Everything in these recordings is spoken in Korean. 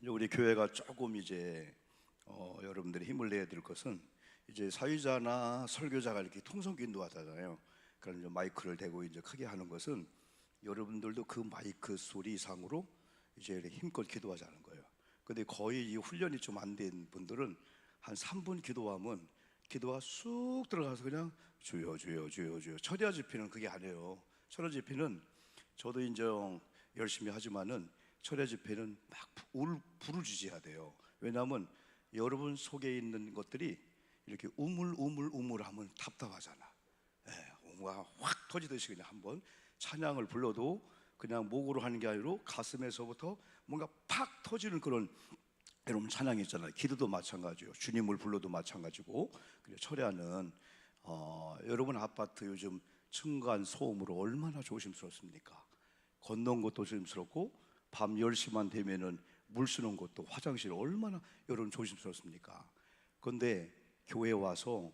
우리 교회가 조금 이제 여러분들이 힘을 내야 될 것은, 이제 사회자나 설교자가 이렇게 통성 기도하잖아요. 그럼 이제 마이크를 대고 이제 크게 하는 것은, 여러분들도 그 마이크 소리 이상으로 이제 이렇게 힘껏 기도하자는 거예요. 근데 거의 이 훈련이 좀 안 된 분들은 한 3분 기도하면 기도가 쑥 들어가서 그냥 주여 주여 주여 주여, 철야 집회는 그게 아니에요. 철야 집회는 저도 인정 열심히 하지만은 철야 집회는 막 부르짖어야 돼요. 왜냐하면 여러분 속에 있는 것들이 이렇게 우물우물하면 답답하잖아. 뭔가 확 터지듯이 그냥 한번 찬양을 불러도 그냥 목으로 하는 게 아니라 가슴에서부터 뭔가 팍 터지는 그런, 여러분 찬양이 있잖아요. 기도도 마찬가지요. 주님을 불러도 마찬가지고. 그래서 철야는 여러분 아파트 요즘 층간 소음으로 얼마나 조심스럽습니까? 걷는 것도 조심스럽고, 밤 10시만 되면은 물 쓰는 것도, 화장실 얼마나 여러분 조심스럽습니까? 그런데 교회 와서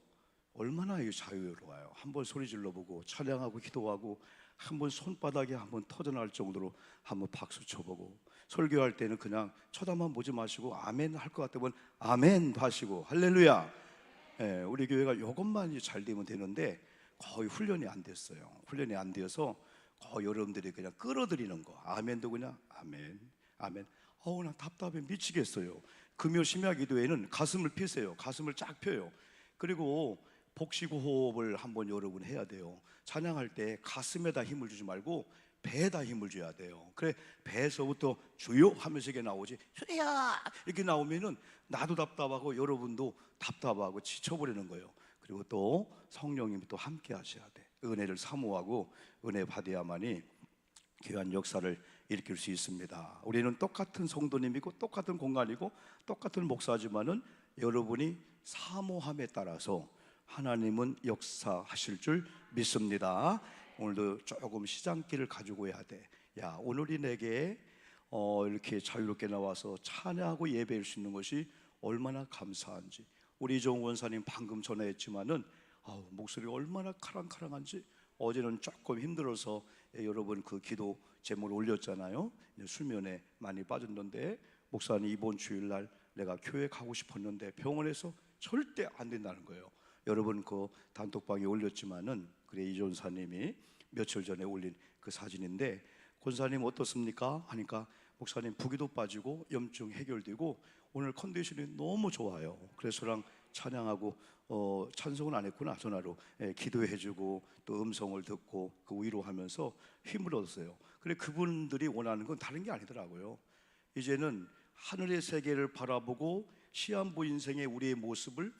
얼마나 자유로워요. 한번 소리 질러보고 찬양하고 기도하고, 한번 손바닥에 한번 터져나올 정도로 한번 박수 쳐보고, 설교할 때는 그냥 쳐다만 보지 마시고 아멘 할 것 같으면 아멘 하시고, 할렐루야. 우리 교회가 이것만 잘 되면 되는데 거의 훈련이 안 됐어요. 훈련이 안 되어서 거의 여러분들이 그냥 끌어들이는 거, 아멘도 그냥 아멘 아멘. 난 답답해 미치겠어요. 금요 심야 기도회는 가슴을 피세요. 가슴을 쫙 펴요. 그리고 복식 호흡을 한번 여러분 해야 돼요. 찬양할 때 가슴에다 힘을 주지 말고 배에다 힘을 줘야 돼요. 그래, 배에서부터 주요 하면서 이게 나오지, 주여 이렇게 나오면은 나도 답답하고 여러분도 답답하고 지쳐버리는 거예요. 그리고 또 성령님이 또 함께 하셔야 돼. 은혜를 사모하고 은혜 받아야만이 귀한 역사를 일으킬 수 있습니다. 우리는 똑같은 성도님이고 똑같은 공간이고 똑같은 목사지만은 여러분이 사모함에 따라서 하나님은 역사하실 줄 믿습니다. 오늘도 조금 시장길을 가지고 해야 돼. 야, 오늘이 내게 이렇게 자유롭게 나와서 찬양하고 예배할 수 있는 것이 얼마나 감사한지. 우리 이종훈 원사님 방금 전화했지만은 목소리가 얼마나 카랑카랑한지. 어제는 조금 힘들어서 여러분 그 기도 제목을 올렸잖아요. 수면에 많이 빠졌는데, 목사님 이번 주일날 내가 교회 가고 싶었는데 병원에서 절대 안 된다는 거예요. 여러분 그 단톡방에 올렸지만은, 그래 이전사님이 며칠 전에 올린 그 사진인데, 권사님 어떻습니까? 하니까 목사님 부기도 빠지고 염증 해결되고 오늘 컨디션이 너무 좋아요. 그래서 저랑 찬양하고 찬송은 안 했구나, 전화로 기도해주고 또 음성을 듣고 그 위로하면서 힘을 얻었어요. 그래, 그분들이 원하는 건 다른 게 아니더라고요. 이제는 하늘의 세계를 바라보고 시한부 인생의 우리의 모습을,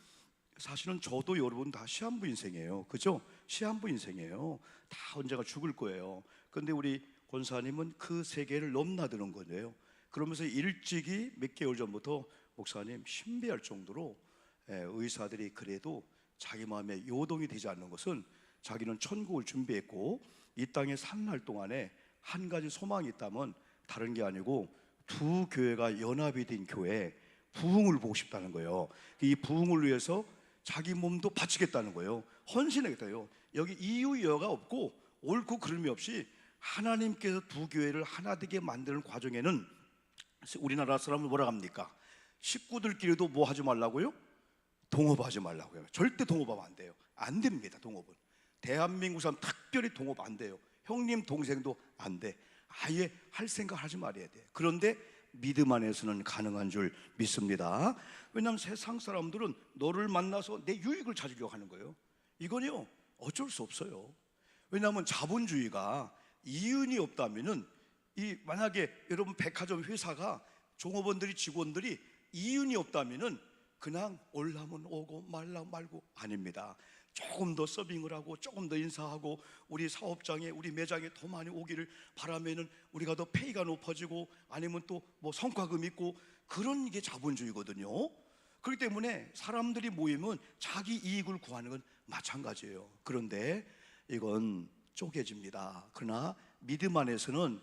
사실은 저도 여러분 다 시한부 인생이에요. 그죠? 시한부 인생이에요. 다 언젠가 죽을 거예요. 그런데 우리 권사님은 그 세계를 넘나드는 거예요. 그러면서 일찍이 몇 개월 전부터 목사님 신비할 정도로 의사들이 그래도 자기 마음에 요동이 되지 않는 것은, 자기는 천국을 준비했고 이 땅에 사는 날 동안에 한 가지 소망이 있다면 다른 게 아니고 두 교회가 연합이 된 교회 부흥을 보고 싶다는 거예요. 이 부흥을 위해서 자기 몸도 바치겠다는 거예요. 헌신하겠다요. 여기 이유여가 없고 옳고 그름이 없이 하나님께서 두 교회를 하나 되게 만드는 과정에는, 우리나라 사람은 뭐라 합니까? 식구들끼리도 뭐 하지 말라고요? 동업하지 말라고요. 절대 동업하면 안 돼요. 안 됩니다. 동업은 대한민국 사람 특별히 동업 안 돼요. 형님 동생도 안 돼. 아예 할 생각 하지 말아야 돼. 그런데 믿음 안에서는 가능한 줄 믿습니다. 왜냐하면 세상 사람들은 너를 만나서 내 유익을 찾으려고 하는 거예요. 이건요 어쩔 수 없어요. 왜냐하면 자본주의가 이윤이 없다면은, 만약에 여러분 백화점 회사가 종업원들이 직원들이 이윤이 없다면은 그냥 올라면 오고 말라 말고, 아닙니다. 조금 더 서빙을 하고 조금 더 인사하고 우리 사업장에 우리 매장에 더 많이 오기를 바라면은 우리가 더 페이가 높아지고, 아니면 또 뭐 성과금 있고, 그런 게 자본주의거든요. 그렇기 때문에 사람들이 모이면 자기 이익을 구하는 건 마찬가지예요. 그런데 이건 쪼개집니다. 그러나 믿음 안에서는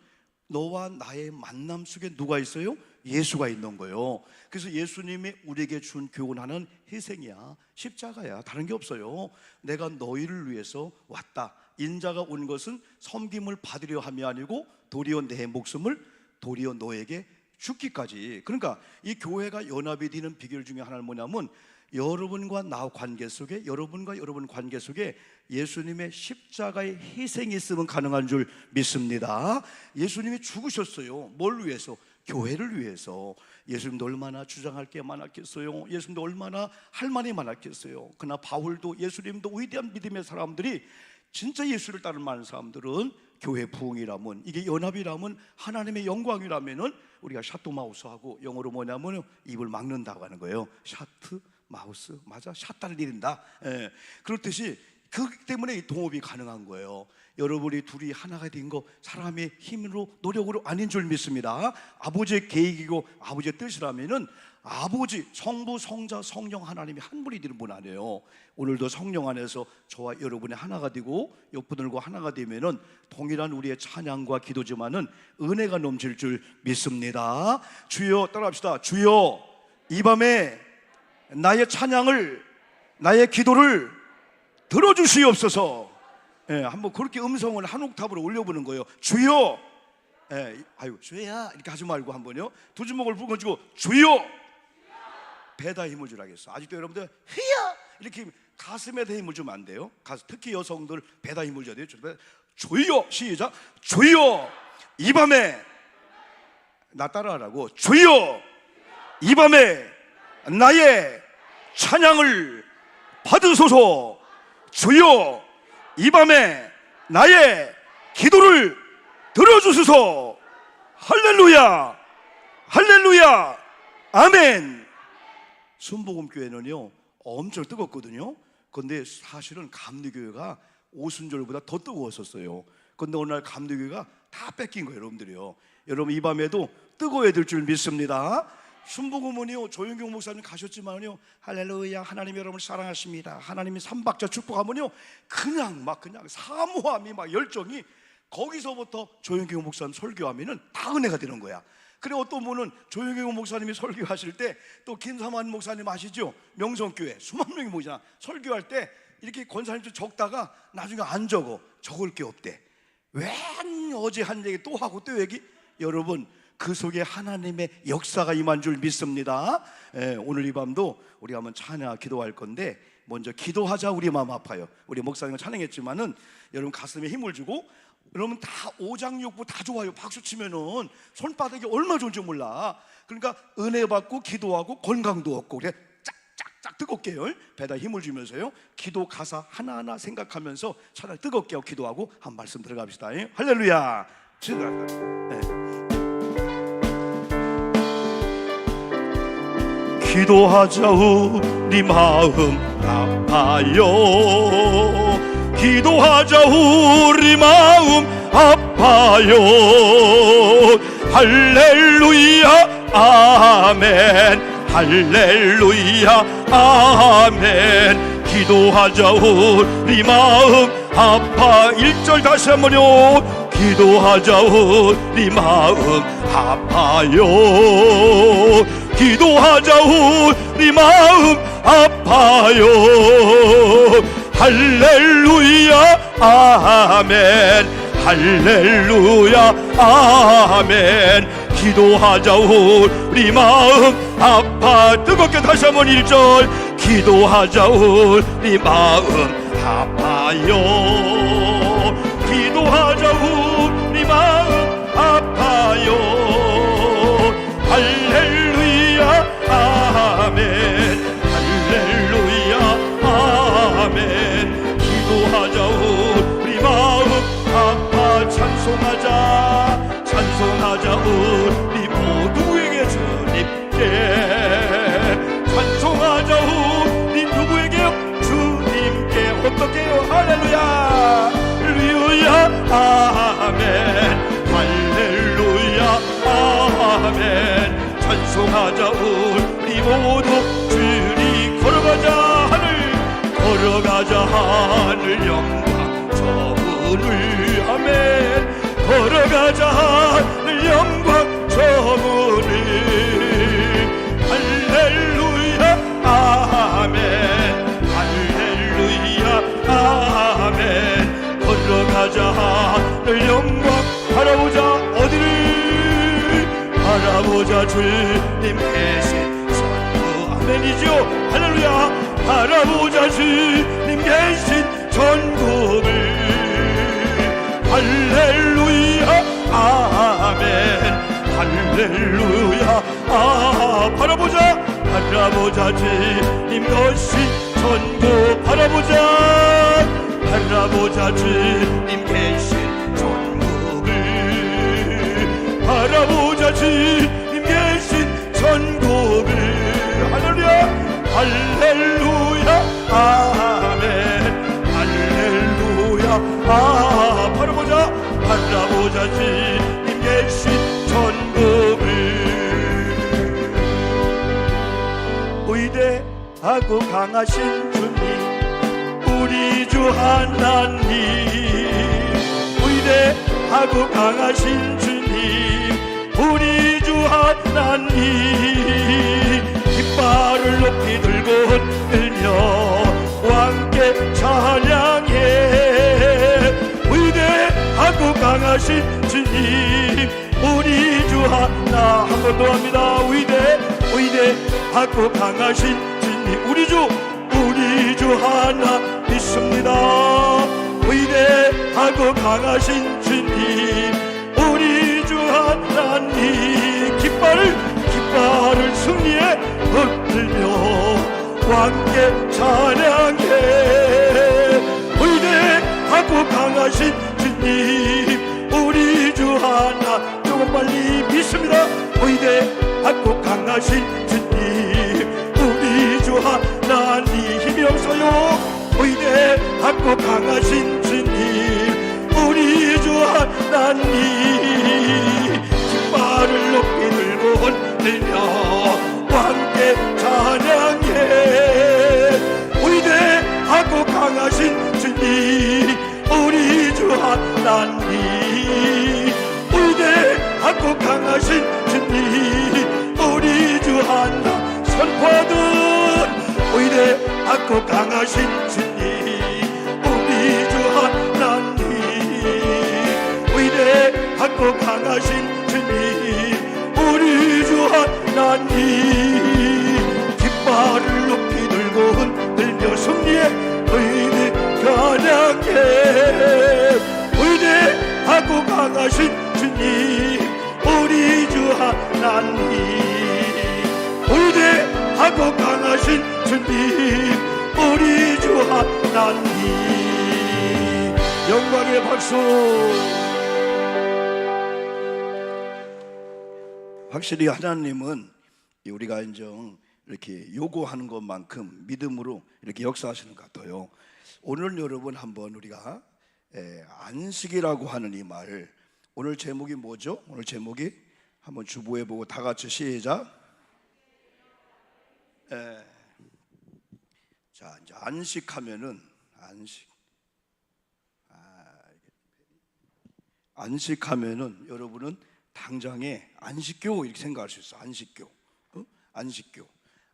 너와 나의 만남 속에 누가 있어요? 예수가 있는 거예요. 그래서 예수님이 우리에게 준 교훈하는 희생이야, 십자가야, 다른 게 없어요. 내가 너희를 위해서 왔다. 인자가 온 것은 섬김을 받으려 함이 아니고 도리어 내 목숨을 도리어 너에게 죽기까지. 그러니까 이 교회가 연합이 되는 비결 중에 하나는 뭐냐면 여러분과 나 관계 속에, 여러분과 여러분 관계 속에 예수님의 십자가의 희생이 있으면 가능한 줄 믿습니다. 예수님이 죽으셨어요. 뭘 위해서? 교회를 위해서. 예수님도 얼마나 주장할 게 많았겠어요. 예수님도 얼마나 할 말이 많았겠어요. 그러나 바울도 예수님도 위대한 믿음의 사람들이, 진짜 예수를 따르는 많은 사람들은 교회 부흥이라면, 이게 연합이라면, 하나님의 영광이라면은 우리가 샤트 마우스하고 영어로 뭐냐면 입을 막는다고 하는 거예요. 샤트 마우스, 맞아? 샷다를 내린다. 예. 그렇듯이 그렇기 때문에 이 동업이 가능한 거예요. 여러분이 둘이 하나가 된 거 사람의 힘으로, 노력으로 아닌 줄 믿습니다. 아버지의 계획이고 아버지의 뜻이라면은 아버지, 성부, 성자, 성령 하나님이 한 분이 되는 분 아니에요. 오늘도 성령 안에서 저와 여러분이 하나가 되고 옆분들과 하나가 되면은 동일한 우리의 찬양과 기도지만은 은혜가 넘칠 줄 믿습니다. 주여, 따라합시다. 주여, 이 밤에 나의 찬양을, 나의 기도를 들어주시옵소서. 예, 한번 그렇게 음성을 한 옥탑으로 올려보는 거예요. 주여. 예, 아유, 주야 이렇게 하지 말고 한번요, 두 주먹을 불어주고 주여. 배다 힘을 주라겠어. 아직도 여러분들 휘야 이렇게 가슴에다 힘을 주면 안 돼요. 특히 여성들 배다 힘을 줘야 돼요. 주여. 시작. 주여, 이 밤에 나 따라하라고. 주여, 이 밤에 나의 찬양을 받으소서. 주여, 이 밤에 나의 기도를 들어주소서. 할렐루야, 할렐루야, 아멘. 순복음교회는요 엄청 뜨겁거든요. 근데 사실은 감리교회가 오순절보다 더 뜨거웠었어요. 근데 어느 날 감리교회가 다 뺏긴 거예요, 여러분들이요. 여러분 이 밤에도 뜨거워야 될 줄 믿습니다. 순복음은요, 조영경 목사님 가셨지만요, 할렐루야, 하나님이 여러분을 사랑하십니다, 하나님이 삼박자 축복하면요 그냥 사모함이 막 열정이, 거기서부터 조영경 목사님 설교하면은 다 은혜가 되는 거야. 그래, 어떤 분은 조영경 목사님이 설교하실 때, 또 김삼환 목사님 아시죠? 명성교회 수만 명이 모이잖아. 설교할 때 이렇게 권사님들 적다가 나중에 안 적을 게 없대. 왜 어제 한 얘기 또 하고 또 얘기? 여러분, 그 속에 하나님의 역사가 임한 줄 믿습니다. 오늘 이 밤도 우리 한번 찬양 기도할 건데, 먼저 기도하자. 우리 마음 아파요. 우리 목사님은 찬양했지만은 여러분 가슴에 힘을 주고, 여러분 다 오장육부 다 좋아요. 박수 치면은 손바닥이 얼마나 좋은지 몰라. 그러니까 은혜 받고 기도하고 건강도 얻고, 그래 짝짝짝 뜨겁게요, 배다 힘을 주면서요, 기도 가사 하나하나 생각하면서 차라리 뜨겁게 기도하고 한 말씀 들어갑시다. 할렐루야. 기도하자. 우리 마음 아파요. 기도하자. 우리 마음 아파요. 할렐루야, 아멘. 할렐루야, 아멘. 기도하자. 우리 마음 아파. 1절 다시 한번요. 기도하자. 우리 마음 아파요. 기도하자. 우리 마음 아파요. 할렐루야, 아멘. 할렐루야, 아멘. 기도하자. 우리 마음 아파. 뜨겁게 다시 한번 1절. 기도하자. 우리 마음 아파요. 기도하자. 우리 마음 아파요. 할렐루야, 아멘. 할렐루야, 아멘. 기도하자. 우리 마음 아파. 찬송하자. 찬송하자. 우리 모두에게 주님께. 찬송하자. 우리 누구에게요? 주님께. 어떻게요? 할렐루야, 할렐루야, 아멘. 할렐루야, 아멘. 찬송하자. 우리 모두 주님. 걸어가자 하늘, 걸어가자 하늘 영광 저문을. 아멘. 걸어가자 하늘 영광 저문을. 할렐루야, 아멘. 할렐루야, 아멘. 걸어가자 하늘 영광. 바라보자. 어디를 바라보자. 바라보자 주님 계신 천국. 아멘이죠. 할렐루야. 바라보자 주님 계신 천국을. 할렐루야 아멘. 할렐루야 바라보자 주님 계신 천국. 바라보자 주님 계신 천국을. 바라보자 주님 계신 천국을. 할렐루야 할렐루야 아멘. 할렐루야 바라보자 주님 계신 천국을. 위대하고 강하신 주님 우리 주 하나님. 위대하고 강하신 주님 우리 주 하나님. 깃발을 높이 들고 흔들며 왕께 찬양해. 위대하고 강하신 주님 우리 주 하나. 한 번 더 합니다. 위대하고 강하신 주님 우리 주 하나 믿습니다. 위대하고 강하신 주님 우리 주 하나님. 깃발을 승리에 흔들며 왕께 찬양해. 위대하고 강하신 주님 우리 주 하나. 조금 빨리 믿습니다. 위대하고 강하신 주님 우리 주 하나님. 힘이 없어요. 위대하고 강하신 주님 우리 주 하나님. 깃발을 높이 들고 흔들며 왕께 찬양해. 위대하고 강하신 주님 우리 주 하나님. 위대하고 강하신 주님 우리 주 하나. 선포하듯 위대하고 강하신 주님 우리 주 하나님. 위대하고 강하신 주님 우리 주 하나님. 깃발을 높이 들고 흔들며 승리의 의미 찬양해. 위대하고 강하신 주님 우리 주 하나님. 위대하고 강하신 주님 우리 주 하나님. 영광의 박수. 확실히 하나님은 우리가 인정 이렇게 요구하는 것만큼 믿음으로 이렇게 역사하시는 것 같아요. 오늘 여러분 한번 우리가 안식이라고 하는 이 말, 오늘 제목이 뭐죠? 오늘 제목이 한번 주보해보고 다 같이 시작. 자, 이제 안식하면은 안식하면은 여러분은 당장에 안식교 이렇게 생각할 수 있어.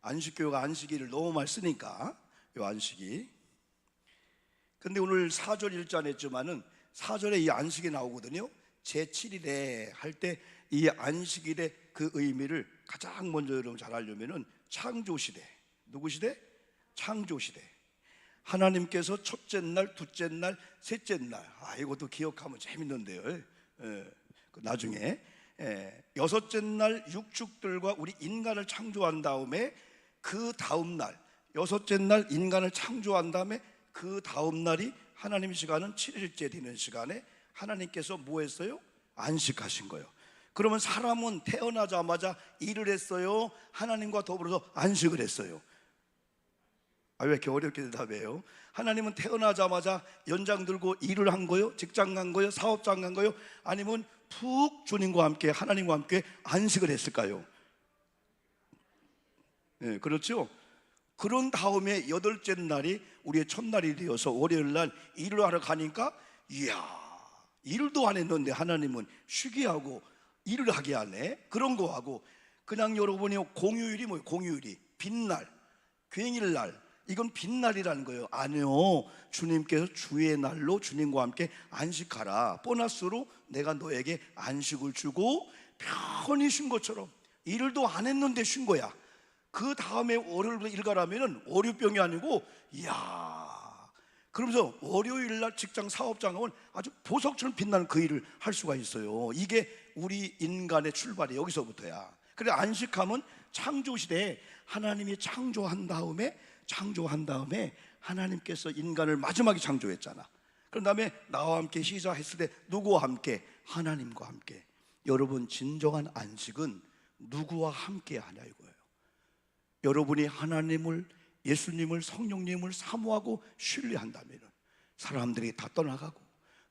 안식교가 안식일을 너무 많이 쓰니까 요 안식이. 근데 오늘 4절 1절 했지만은 4절에 이 안식이 나오거든요. 제7일에 할 때 이 안식일의 그 의미를 가장 먼저 여러분 잘 알려면은 창조시대. 누구 시대? 창조시대. 하나님께서 첫째 날, 둘째 날, 셋째 날. 이것도 기억하면 재밌는데요. 나중에 여섯째 날 육축들과 우리 인간을 창조한 다음에 그 다음 날, 여섯째 날 인간을 창조한 다음에 그 다음 날이 하나님 시간은 7일째 되는 시간에 하나님께서 뭐 했어요? 안식하신 거예요. 그러면 사람은 태어나자마자 일을 했어요? 하나님과 더불어서 안식을 했어요? 왜 이렇게 어렵게 대답해요? 하나님은 태어나자마자 연장 들고 일을 한 거요? 직장 간 거요? 사업장 간 거요? 아니면 푹 주님과 함께 하나님과 함께 안식을 했을까요? 네, 그렇죠? 그런 다음에 여덟째 날이 우리의 첫날이 되어서 월요일 날 일을 하러 가니까 이야, 일도 안 했는데 하나님은 쉬게 하고 일을 하게 하네. 그런 거 하고 그냥 여러분이 공휴일이 뭐예요? 공휴일이 빈날, 괜일날, 이건 빈날이라는 거예요. 아니요, 주님께서 주의 날로 주님과 함께 안식하라. 보너스로 내가 너에게 안식을 주고 편히 쉰 것처럼 일도 안 했는데 쉰 거야. 그 다음에 월요일부터 일 가라면은 월요병이 아니고, 이야, 그러면서 월요일 날 직장 사업장은 아주 보석처럼 빛나는 그 일을 할 수가 있어요. 이게 우리 인간의 출발이 여기서부터야. 그래, 안식하면 창조시대에 하나님이 창조한 다음에 하나님께서 인간을 마지막에 창조했잖아. 그런 다음에 나와 함께 시작했을 때 누구와 함께? 하나님과 함께. 여러분, 진정한 안식은 누구와 함께 하냐 이거예요. 여러분이 하나님을, 예수님을, 성령님을 사모하고 신뢰한다면 사람들이 다 떠나가고,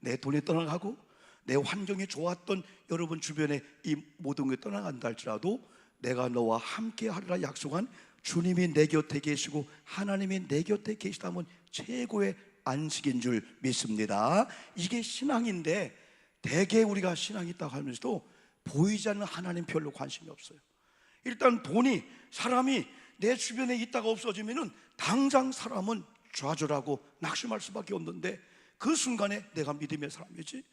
내 돈이 떠나가고, 내 환경이 좋았던 여러분 주변에 이 모든 게 떠나간다 할지라도 내가 너와 함께 하리라 약속한 주님이 내 곁에 계시고 하나님이 내 곁에 계시다면 최고의 안식인 줄 믿습니다. 이게 신앙인데, 대개 우리가 신앙이 있다고 하면서도 보이지 않는 하나님 별로 관심이 없어요. 일단 돈이, 사람이 내 주변에 있다가 없어지면은 당장 사람은 좌절하고 낙심할 수밖에 없는데, 그 순간에 내가 믿음의 사람이지.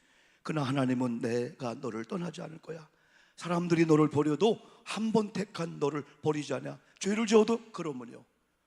그러나 하나님은 내가 너를 떠나지 않을 거야. 사람들이 너를 버려도 한 번 택한 너를 버리지 않아. 죄를 지어도 그러면요,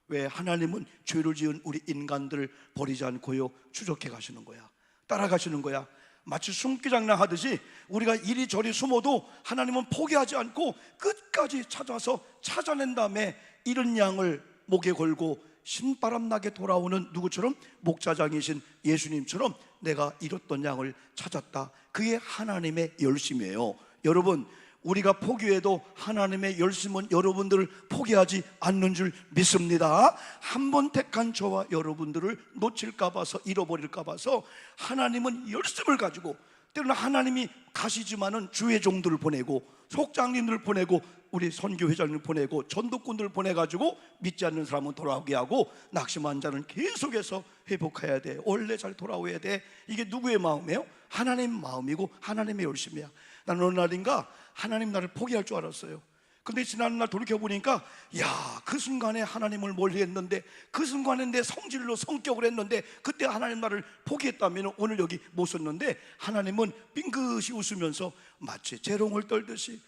왜 하나님은 죄를 지은 우리 인간들을 버리지 않고요 추적해 가시는 거야. 따라가시는 거야. 마치 숨기장난 하듯이 우리가 이리저리 숨어도 하나님은 포기하지 않고 끝까지 찾아서 찾아낸 다음에 잃은 양을 목에 걸고 신바람 나게 돌아오는 누구처럼? 목자장이신 예수님처럼 내가 잃었던 양을 찾았다. 그게 하나님의 열심이에요. 여러분, 우리가 포기해도 하나님의 열심은 여러분들을 포기하지 않는 줄 믿습니다. 한 번 택한 저와 여러분들을 놓칠까 봐서, 잃어버릴까 봐서 하나님은 열심을 가지고, 때로는 하나님이 가시지만은 주의 종들을 보내고, 속장님들을 보내고, 우리 선교회장님을 보내고, 전도꾼들을 보내가지고 믿지 않는 사람은 돌아오게 하고, 낙심한 자는 계속해서 회복해야 돼. 원래 잘 돌아오야 돼. 이게 누구의 마음이에요? 하나님 마음이고 하나님의 열심이야. 나는 어느 날인가 하나님 나를 포기할 줄 알았어요. 근데 지난날 돌이켜보니까, 야, 그 순간에 하나님을 멀리 했는데, 그 순간에 내 성질로 성격을 했는데, 그때 하나님 나를 포기했다면 오늘 여기 못 섰는데, 하나님은 빙긋이 웃으면서 마치 재롱을 떨듯이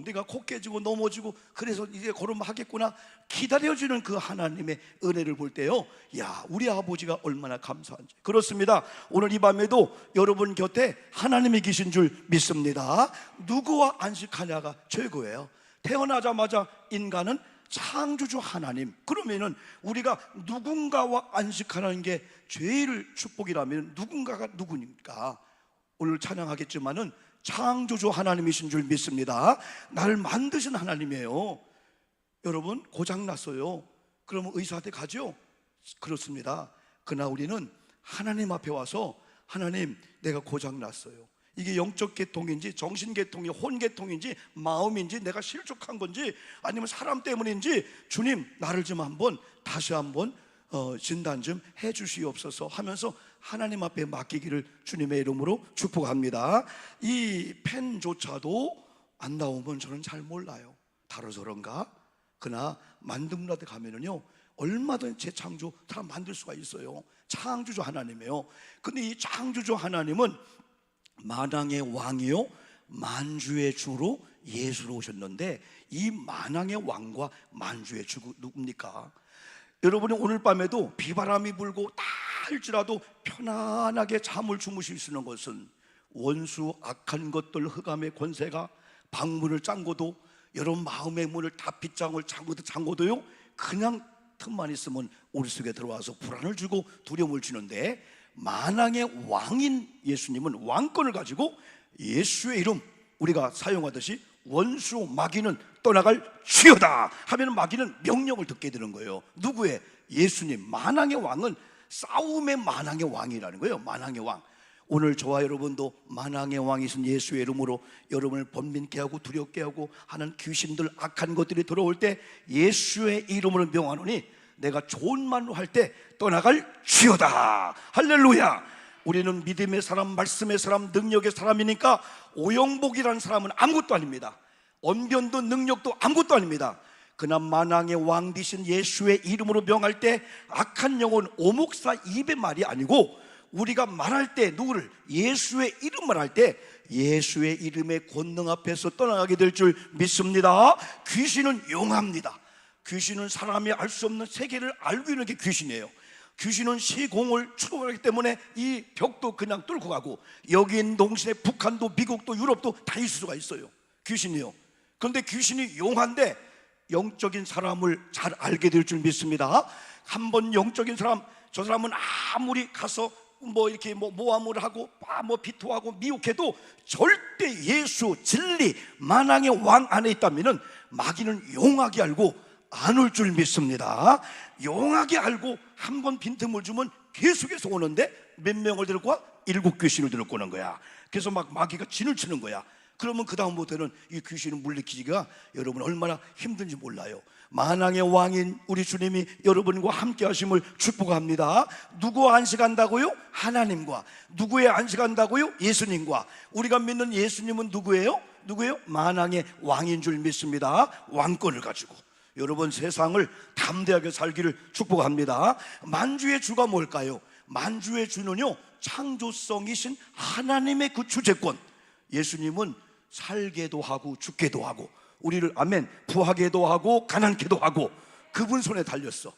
네가 코 깨지고 넘어지고 그래서 이제 걸음하겠구나 기다려주는 그 하나님의 은혜를 볼 때요, 야, 우리 아버지가 얼마나 감사한지. 그렇습니다. 오늘 이 밤에도 여러분 곁에 하나님이 계신 줄 믿습니다. 누구와 안식하냐가 최고예요. 태어나자마자 인간은 창조주 하나님, 그러면은 우리가 누군가와 안식하는 게 제일 축복이라면 누군가가 누구니까? 오늘 찬양하겠지만은 창조주 하나님이신 줄 믿습니다. 나를 만드신 하나님이에요. 여러분, 고장났어요. 그러면 의사한테 가죠? 그렇습니다. 그러나 우리는 하나님 앞에 와서, 하나님, 내가 고장났어요. 이게 영적 계통인지 정신계통이 혼계통인지 마음인지 내가 실족한 건지 아니면 사람 때문인지 주님, 나를 좀 한번 다시 한번 진단 좀 해주시옵소서 하면서 하나님 앞에 맡기기를 주님의 이름으로 축복합니다. 이 펜조차도 안 나오면 저는 잘 몰라요. 다르저런가? 그러나 만듦라데 가면은요, 얼마든지 재창조 다 만들 수가 있어요. 창조주 하나님이에요. 근데 이 창조주 하나님은 만왕의 왕이요 만주의 주로 예수로 오셨는데, 이 만왕의 왕과 만주의 주가 누굽니까? 여러분이 오늘 밤에도 비바람이 불고 다 할지라도 편안하게 잠을 주무실 수 있는 것은, 원수 악한 것들 흑암의 권세가 방문을 잠궈도, 여러분 마음의 문을 다 빗장을 잠궈도요, 그냥 틈만 있으면 우리 속에 들어와서 불안을 주고 두려움을 주는데, 만왕의 왕인 예수님은 왕권을 가지고 예수의 이름 우리가 사용하듯이 원수 마귀는 떠나갈 지어다 하면 마귀는 명령을 듣게 되는 거예요. 누구의? 예수님. 만왕의 왕은 싸움의 만왕의 왕이라는 거예요. 만왕의 왕. 오늘 저와 여러분도 만왕의 왕이신 예수의 이름으로 여러분을 번민케 하고 두렵게 하고 하는 귀신들, 악한 것들이 들어올 때 예수의 이름으로 명하노니 내가 좋은 말로 할 때 떠나갈 지어다. 할렐루야. 우리는 믿음의 사람, 말씀의 사람, 능력의 사람이니까 오영복이라는 사람은 아무것도 아닙니다. 언변도 능력도 아무것도 아닙니다. 그러나 만왕의 왕 되신 예수의 이름으로 명할 때 악한 영혼 오목사 입의 말이 아니고 우리가 말할 때 누구를? 예수의 이름을 할 때 예수의 이름의 권능 앞에서 떠나가게 될 줄 믿습니다. 귀신은 용합니다. 귀신은 사람이 알 수 없는 세계를 알고 있는 게 귀신이에요. 귀신은 시공을 추구하기 때문에 이 벽도 그냥 뚫고 가고, 여기 있는 동시에 북한도 미국도 유럽도 다 있을 수가 있어요. 귀신이요. 그런데 귀신이 용한데 영적인 사람을 잘 알게 될 줄 믿습니다. 한번 영적인 사람, 저 사람은 아무리 가서 이렇게 모함을 하고 비토하고 미혹해도 절대 예수, 진리, 만왕의 왕 안에 있다면은 마귀는 용하게 알고 안 올 줄 믿습니다. 용하게 알고 한번 빈틈을 주면 계속해서 오는데 몇 명을 데리고 와? 7 귀신을 데리고 오는 거야. 그래서 막 마귀가 진을 치는 거야. 그러면 그 다음부터는 이 귀신을 물리키기가 여러분 얼마나 힘든지 몰라요. 만왕의 왕인 우리 주님이 여러분과 함께 하심을 축복합니다. 누구와 안식한다고요? 하나님과. 누구의 안식한다고요? 예수님과. 우리가 믿는 예수님은 누구예요? 만왕의 왕인 줄 믿습니다. 왕권을 가지고 여러분 세상을 담대하게 살기를 축복합니다. 만주의 주가 뭘까요? 만주의 주는요, 창조성이신 하나님의 그 주재권. 예수님은 살게도 하고 죽게도 하고 우리를 부하게도 하고 가난케도 하고 그분 손에 달렸어.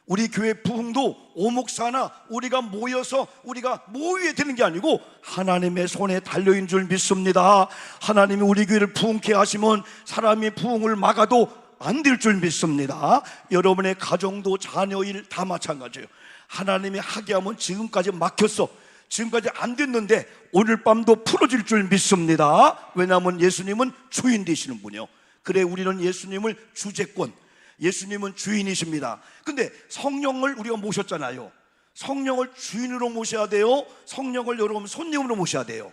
우리 교회 부흥도 오목사나 우리가 모여서 우리가 모여야 되는 게 아니고 하나님의 손에 달려있는 줄 믿습니다. 하나님이 우리 교회를 부흥케 하시면 사람이 부흥을 막아도 안 될 줄 믿습니다. 여러분의 가정도 자녀일 다 마찬가지예요. 하나님이 하게 하면 지금까지 막혔어. 지금까지 안 됐는데 오늘 밤도 풀어질 줄 믿습니다. 왜냐하면 예수님은 주인 되시는 분이요. 그래 우리는 예수님을 주재권, 예수님은 주인이십니다. 근데 성령을 우리가 모셨잖아요. 성령을 주인으로 모셔야 돼요? 성령을 여러분 손님으로 모셔야 돼요?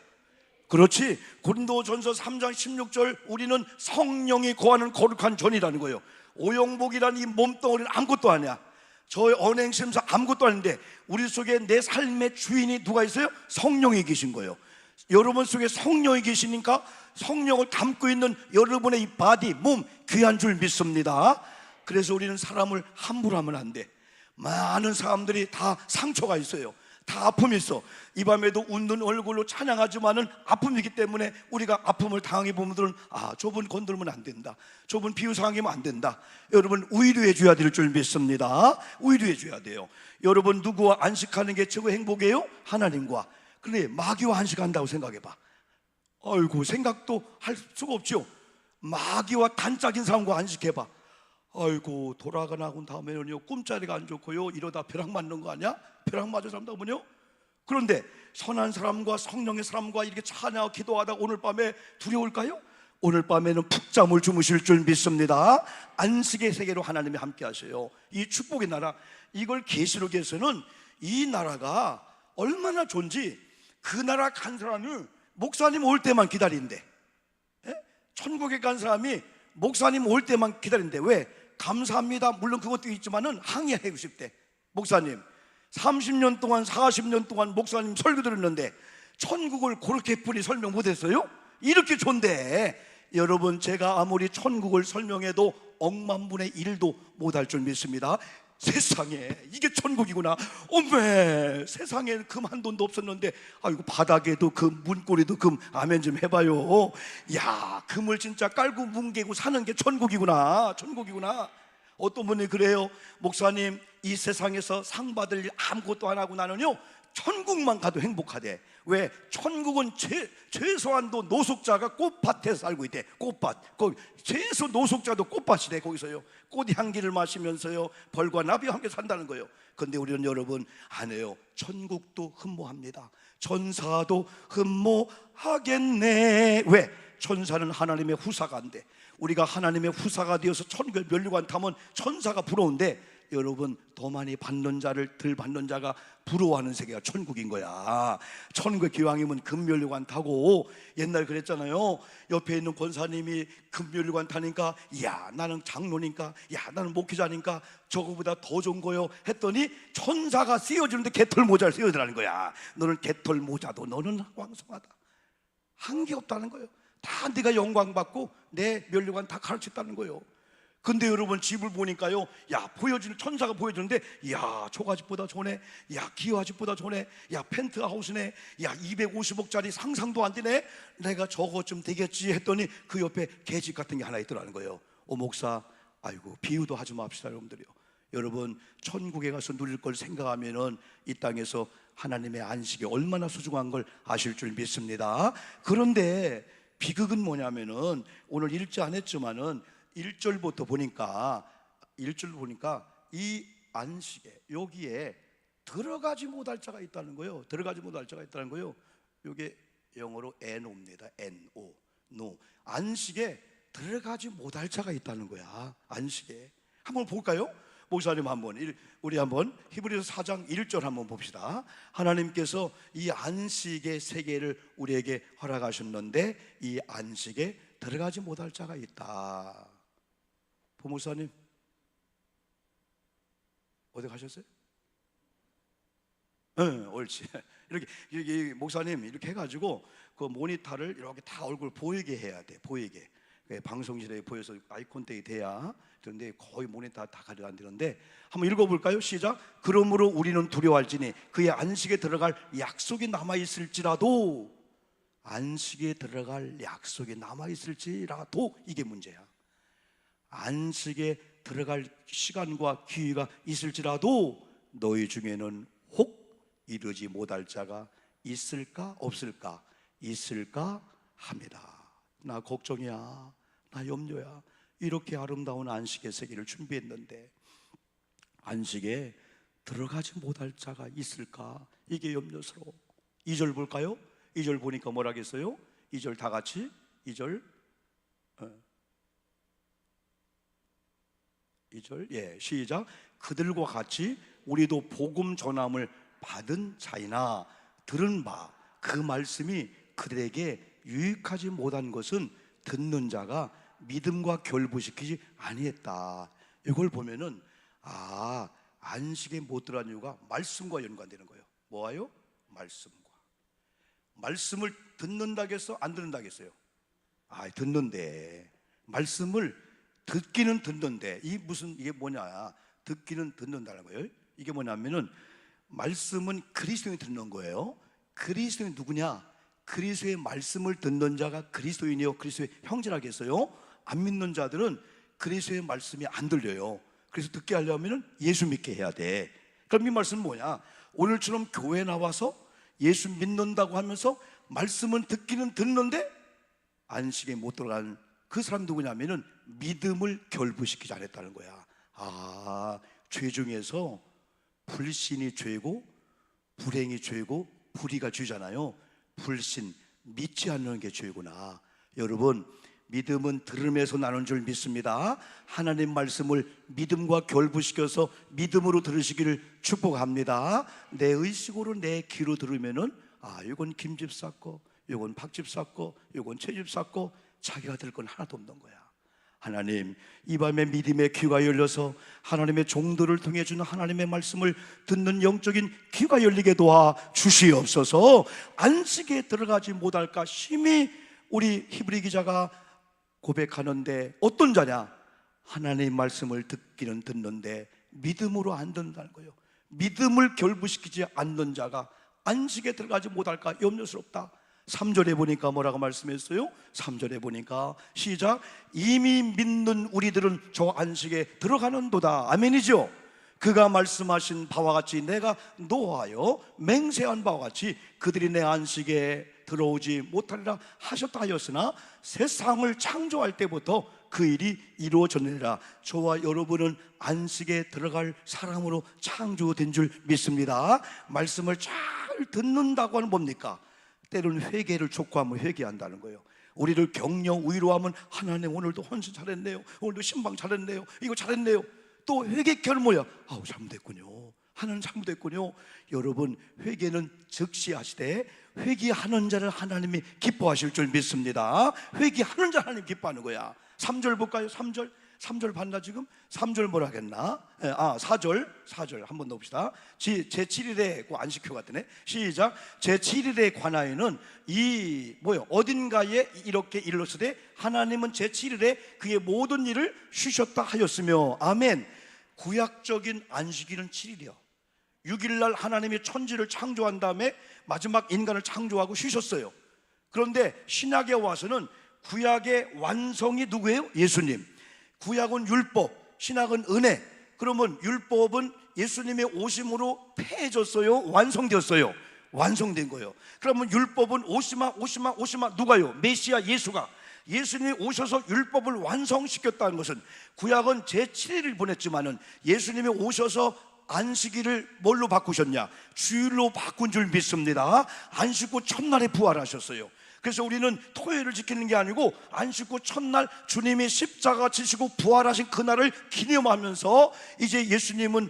그렇지. 고린도전서 3장 16절 우리는 성령이 거하는 거룩한 전이라는 거예요. 오영복이라는 이 몸덩어리는 아무것도 아니야. 저의 언행심사 아무것도 아닌데 우리 속에 내 삶의 주인이 누가 있어요? 성령이 계신 거예요. 여러분 속에 성령이 계시니까 성령을 담고 있는 여러분의 이 바디, 몸 귀한 줄 믿습니다. 그래서 우리는 사람을 함부로 하면 안 돼. 많은 사람들이 다 상처가 있어요. 다 아픔이 있어. 이 밤에도 웃는 얼굴로 찬양하지만은 아픔이기 때문에 우리가 아픔을 당해 보면 저분 건들면 안 된다, 저분 비유상하면 안 된다. 여러분 위로해 줘야 될 줄 믿습니다. 위로해 줘야 돼요. 여러분 누구와 안식하는 게 최고 행복이에요? 하나님과. 그런데 마귀와 안식한다고 생각해 봐. 아이고 생각도 할 수가 없죠. 마귀와 단짝인 사람과 안식해 봐. 아이고 돌아가고 다음에는요 꿈자리가 안 좋고요, 이러다 벼락 맞는 거 아니야? 벼락 맞은 사람도 보면요. 그런데 선한 사람과 성령의 사람과 이렇게 찬양하고 기도하다 오늘 밤에 두려울까요? 오늘 밤에는 푹 잠을 주무실 줄 믿습니다. 안식의 세계로 하나님이 함께 하세요. 이 축복의 나라, 이걸 계시록에서는 이 나라가 얼마나 좋은지, 그 나라 간 사람을 목사님 올 때만 기다린대. 천국에 간 사람이 목사님 올 때만 기다린대. 왜? 감사합니다, 물론 그것도 있지만은 항의하고 싶대. 목사님 30년 동안 40년 동안 목사님 설교 들었는데 천국을 그렇게 뿐이 설명 못했어요? 이렇게 좋은데. 여러분 제가 아무리 천국을 설명해도 억만분의 1도 못할 줄 믿습니다. 세상에 이게 천국이구나. 어메, 세상에 금 한 돈도 없었는데 아이고 바닥에도 금, 문고리도 금. 아멘 좀 해봐요. 야, 금을 진짜 깔고 뭉개고 사는 게 천국이구나. 천국이구나. 어떤 분이 그래요. 목사님 이 세상에서 상 받을 일 아무것도 안 하고 나는요 천국만 가도 행복하대. 왜? 천국은 최소한도 노숙자가 꽃밭에 살고 있대. 꽃밭. 거기 최소 노숙자도 꽃밭이래. 거기서요 꽃 향기를 마시면서요 벌과 나비와 함께 산다는 거예요. 근데 우리는 여러분 안 해요. 천국도 흠모합니다. 천사도 흠모하겠네. 왜? 천사는 하나님의 후사가 안 돼. 우리가 하나님의 후사가 되어서 천국의 면류관 타면 천사가 부러운데 여러분 더 많이 받는 자를 덜 받는 자가 부러워하는 세계가 천국인 거야. 천국의 기왕이면 금면류관 타고, 옛날 그랬잖아요. 옆에 있는 권사님이 금면류관 타니까 야 나는 장로니까, 야 나는 목회자니까 저거보다 더 좋은 거요 했더니 천사가 씌워주는데 개털 모자를 씌워주라는 거야. 너는 개털 모자도 너는 왕성하다. 한게 없다는 거예요. 다 네가 영광 받고 내 면류관 다 가르쳤다는 거예요. 근데 여러분 집을 보니까요, 야, 보여주는 천사가 보여주는데, 야, 초가집보다 좋네, 야, 기와집보다 좋네, 야, 펜트하우스네, 야, 250억짜리 상상도 안 되네. 내가 저거 좀 되겠지 했더니 그 옆에 계집 같은 게 하나 있더라는 거예요. 오 목사, 아이고 비유도 하지 맙시다 여러분들이요. 여러분 천국에 가서 누릴 걸 생각하면은 이 땅에서 하나님의 안식이 얼마나 소중한 걸 아실 줄 믿습니다. 그런데 비극은 뭐냐면은 오늘 읽지 않았지만은 1절부터 보니까 이 안식에 여기에 들어가지 못할 자가 있다는 거예요. 들어가지 못할 자가 있다는 거예요. 이게 영어로 NO입니다. NO, no. 안식에 들어가지 못할 자가 있다는 거야. 안식에. 한번 볼까요? 목사님 우리 한번 히브리서 4장 1절 한번 봅시다. 하나님께서 이 안식의 세계를 우리에게 허락하셨는데 이 안식에 들어가지 못할 자가 있다. 부목사님 어디 가셨어요? 응, 옳지. 이렇게 목사님 이렇게 해가지고 그 모니터를 이렇게 다 얼굴 보이게 해야 돼. 보이게. 방송실에 보여서 아이콘택이 돼야. 그런데 거의 모니터 다 가려 안 되는데 한번 읽어볼까요? 시작. 그러므로 우리는 두려워할지니 그의 안식에 들어갈 약속이 남아 있을지라도, 안식에 들어갈 약속이 남아 있을지라도 이게 문제야. 안식에 들어갈 시간과 기회가 있을지라도 너희 중에는 혹 이르지 못할 자가 있을까 없을까? 있을까 합니다. 나 걱정이야, 나 염려야. 이렇게 아름다운 안식의 세계를 준비했는데 안식에 들어가지 못할 자가 있을까? 이게 염려스러워. 2절 볼까요? 2절 보니까 뭐라겠어요? 2절 다 같이 2절 시작. 그들과 같이 우리도 복음 전함을 받은 자이나 들은 바 그 말씀이 그들에게 유익하지 못한 것은 듣는 자가 믿음과 결부시키지 아니했다. 이걸 보면은 안식에 못 들어간 이유가 말씀과 연관되는 거예요. 뭐예요? 말씀과. 말씀을 듣는다겠어? 안 듣는다겠어요? 듣는데. 말씀을 듣기는 듣는데 이게 뭐냐? 듣기는 듣는다는 거예요. 이게 뭐냐면은 말씀은 그리스도인이 듣는 거예요. 그리스도인이 누구냐? 그리스도의 말씀을 듣는 자가 그리스도인이요 그리스도의 형제라겠어요? 안 믿는 자들은 그리스도의 말씀이 안 들려요. 그래서 듣게 하려면 예수 믿게 해야 돼. 그럼 이 말씀은 뭐냐? 오늘처럼 교회 나와서 예수 믿는다고 하면서 말씀은 듣기는 듣는데 안식에 못 들어간 그 사람 누구냐면은 믿음을 결부시키지 않았다는 거야. 죄 중에서 불신이 죄고 불행이 죄고 불의가 죄잖아요. 불신, 믿지 않는 게 죄구나. 여러분, 믿음은 들음에서 나는 줄 믿습니다. 하나님 말씀을 믿음과 결부시켜서 믿음으로 들으시기를 축복합니다. 내 의식으로 내 귀로 들으면은 이건 김집사 거, 이건 박집사 거, 이건 최집사 거, 자기가 들 건 하나도 없는 거야. 하나님, 이 밤에 믿음의 귀가 열려서 하나님의 종들을 통해 주는 하나님의 말씀을 듣는 영적인 귀가 열리게 도와 주시옵소서. 안식에 들어가지 못할까 심히 우리 히브리 기자가 고백하는데 어떤 자냐? 하나님의 말씀을 듣기는 듣는데 믿음으로 안 듣는다는 거예요. 믿음을 결부시키지 않는 자가 안식에 들어가지 못할까 염려스럽다. 3절에 보니까 뭐라고 말씀했어요? 3절에 보니까 시작. 이미 믿는 우리들은 저 안식에 들어가는도다. 아멘이죠? 그가 말씀하신 바와 같이 내가 노하여 맹세한 바와 같이 그들이 내 안식에 들어오지 못하리라 하셨다 하였으나 세상을 창조할 때부터 그 일이 이루어졌느니라. 저와 여러분은 안식에 들어갈 사람으로 창조된 줄 믿습니다. 말씀을 잘 듣는다고 하는 뭡니까? 때로는 회개를 촉구하면 회개한다는 거예요. 우리를 격려 위로하면 하나님 오늘도 헌신 잘했네요, 오늘도 신방 잘했네요, 이거 잘했네요. 또 회개하면 뭐야? 잘못했군요, 하나님 잘못했군요. 여러분, 회개는 즉시 하시되 회개하는 자를 하나님이 기뻐하실 줄 믿습니다. 회개하는 자 하나님 기뻐하는 거야. 3절 볼까요? 3절. 3절 봤나 지금? 3절 뭐라 하겠나? 4절 한번 넣읍시다. 제7일에 안식교 같으네. 시작. 제7일에 관하여는 어딘가에 이렇게 일렀으되 하나님은 제7일에 그의 모든 일을 쉬셨다 하였으며. 아멘. 구약적인 안식일은 7일이요 6일날 하나님이 천지를 창조한 다음에 마지막 인간을 창조하고 쉬셨어요. 그런데 신약에 와서는 구약의 완성이 누구예요? 예수님. 구약은 율법, 신약은 은혜. 그러면 율법은 예수님의 오심으로 폐해졌어요? 완성되었어요? 완성된 거예요. 그러면 율법은 오시마 누가요? 메시아 예수가. 예수님이 오셔서 율법을 완성시켰다는 것은, 구약은 제7일을 보냈지만은 예수님이 오셔서 안식일을 뭘로 바꾸셨냐? 주일로 바꾼 줄 믿습니다. 안식 후 첫날에 부활하셨어요. 그래서 우리는 토요일을 지키는 게 아니고 안식 후 첫날 주님이 십자가 지시고 부활하신 그날을 기념하면서, 이제 예수님은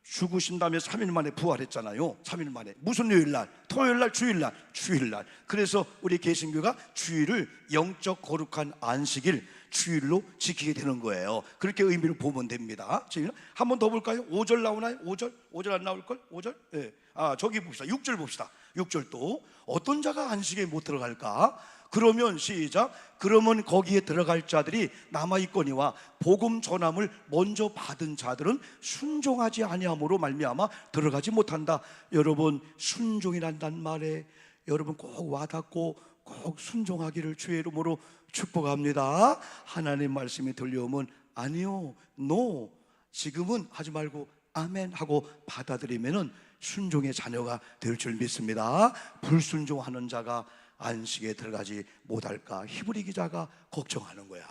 죽으신 다음에 3일 만에 부활했잖아요. 3일 만에. 무슨 요일날? 토요일날, 주일날. 그래서 우리 개신교가 주일을 영적 거룩한 안식일, 주일로 지키게 되는 거예요. 그렇게 의미를 보면 됩니다. 한 번 더 볼까요? 5절 나오나요? 5절 안 나올걸? 5절? 네. 저기 봅시다. 6절 봅시다. 6절 또 어떤 자가 안식에 못 들어갈까? 그러면 시작. 그러면 거기에 들어갈 자들이 남아있거니와 복음 전함을 먼저 받은 자들은 순종하지 아니함으로 말미암아 들어가지 못한다. 여러분, 순종이란단 말에 여러분 꼭 와닿고 꼭 순종하기를 주의 이름으로 축복합니다. 하나님 말씀이 들려오면 아니요, 노, 지금은 하지 말고 아멘 하고 받아들이면은 순종의 자녀가 될 줄 믿습니다. 불순종하는 자가 안식에 들어가지 못할까 히브리 기자가 걱정하는 거야.